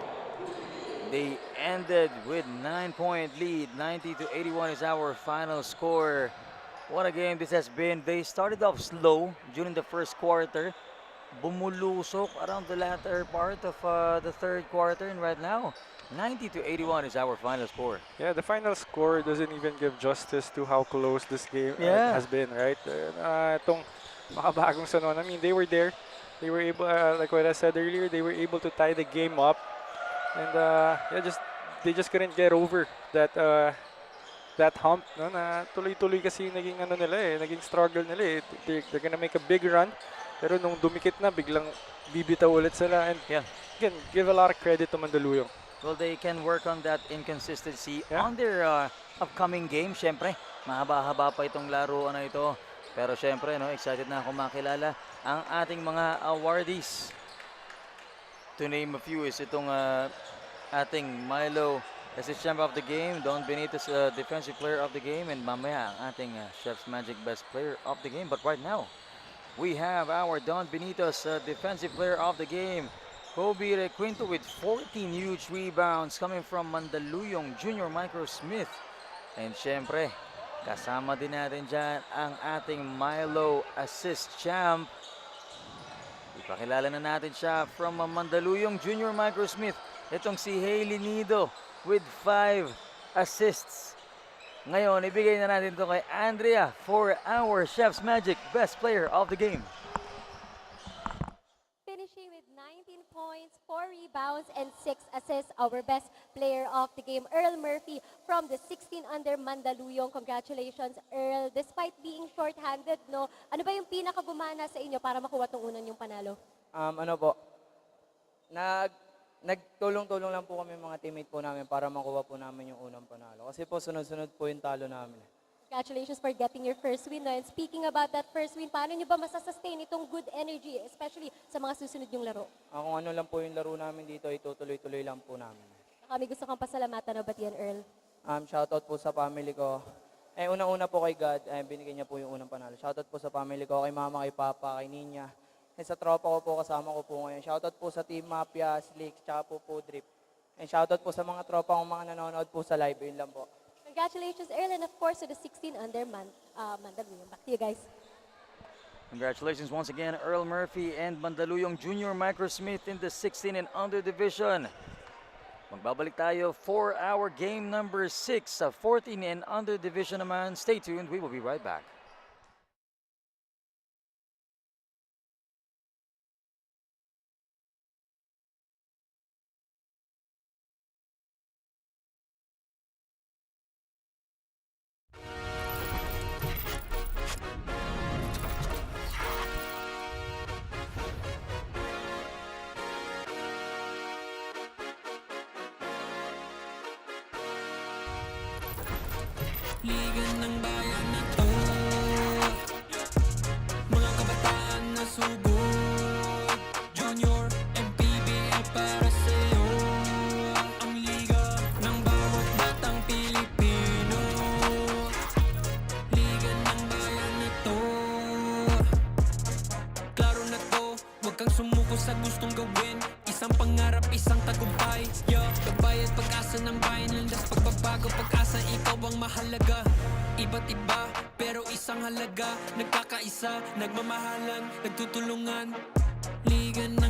They ended with 9-point lead. 90-81 is our final score. What a game this has been. They started off slow during the first quarter. Bumulusok around the latter part of the third quarter, and right now, 90-81 is our final score. Yeah, the final score doesn't even give justice to how close this game has been, right? Itong makabagong San Juan, I mean, they were there. They were able, like what I said earlier, they were able to tie the game up. And they just couldn't get over that hump. No? Na tuloy-tuloy kasi naging naging struggle nila. They're gonna make a big run. Pero nung dumikit na, biglang bibitaw ulit sila. And again, give a lot of credit to Mandaluyong. Well, they can work on that inconsistency on their upcoming game. Siyempre, mahaba-haba pa itong laro na ito. Pero siyempre, excited na ako makilala ang ating mga awardees. To name a few is itong ating Milo Assist of the game, Don Benitez Defensive Player of the Game, and mamaya ang ating Chef's Magic Best Player of the Game. But right now, we have our Don Benitez Defensive Player of the Game, Kobe Requinto with 14 huge rebounds coming from Mandaluyong Junior Micro Smith. And syempre, kasama din natin dyan ang ating Milo assist champ. Ipakilala na natin siya from Mandaluyong Junior Micro Smith. Itong si Hailey Nido with 5 assists. Ngayon, ibigay na natin ito kay Andrea for our Chef's Magic Best Player of the Game. Finishing with 19 points, 4 rebounds, and 6 assists, our best player of the game, Earl Murphy from the 16 under Mandaluyong. Congratulations, Earl. Despite being short-handed, no, ano ba yung pinakagumana sa inyo para makuha tong unan yung panalo? Ano po, nagtulong-tulong lang po kami mga teammate po namin para makuha po namin yung unang panalo. Kasi po sunod-sunod po yung talo namin. Congratulations for getting your first win. No? And speaking about that first win, paano nyo ba masasustain itong good energy, especially sa mga susunod yung laro? Kung ano lang po yung laro namin dito, itutuloy-tuloy lang po namin. Kami gusto kang pasalamatan, no, ba't yan, Earl? Shoutout po sa family ko. Unang-una po kay God, binigyan niya po yung unang panalo. Shoutout po sa family ko, kay mama, kay papa, kay Ninya. Sa tropa ko po, kasama ko po ngayon. Shoutout po sa Team Mafia, Slicks, tsaka po Drip. And shoutout po sa mga tropa kong mga nanonood po sa live. Yun lang po. Congratulations, Earl, and of course to the 16 under Mandaluyong. Back to you guys. Congratulations once again, Earl Murphy and Mandaluyong Junior Micro Smith in the 16 and under division. Magbabalik tayo for our game number 6 sa 14 and under division naman. Stay tuned, we will be right back. Liga ng bayan na to, mga kabataan na sugod, Junior and PBL para sa'yo. Ang liga ng bawat batang Pilipino, liga ng bayan na to. Klaro na to, huwag kang sumuko sa gustong gawin. Isang pangarap, isang tagumpay, yeah. Gabay at pag-asa ng bayan, landas pagbabago, pag-asa, ikaw ang mahalaga. Iba't iba, pero isang halaga. Nagkakaisa, nagmamahalan, nagtutulungan. Liga na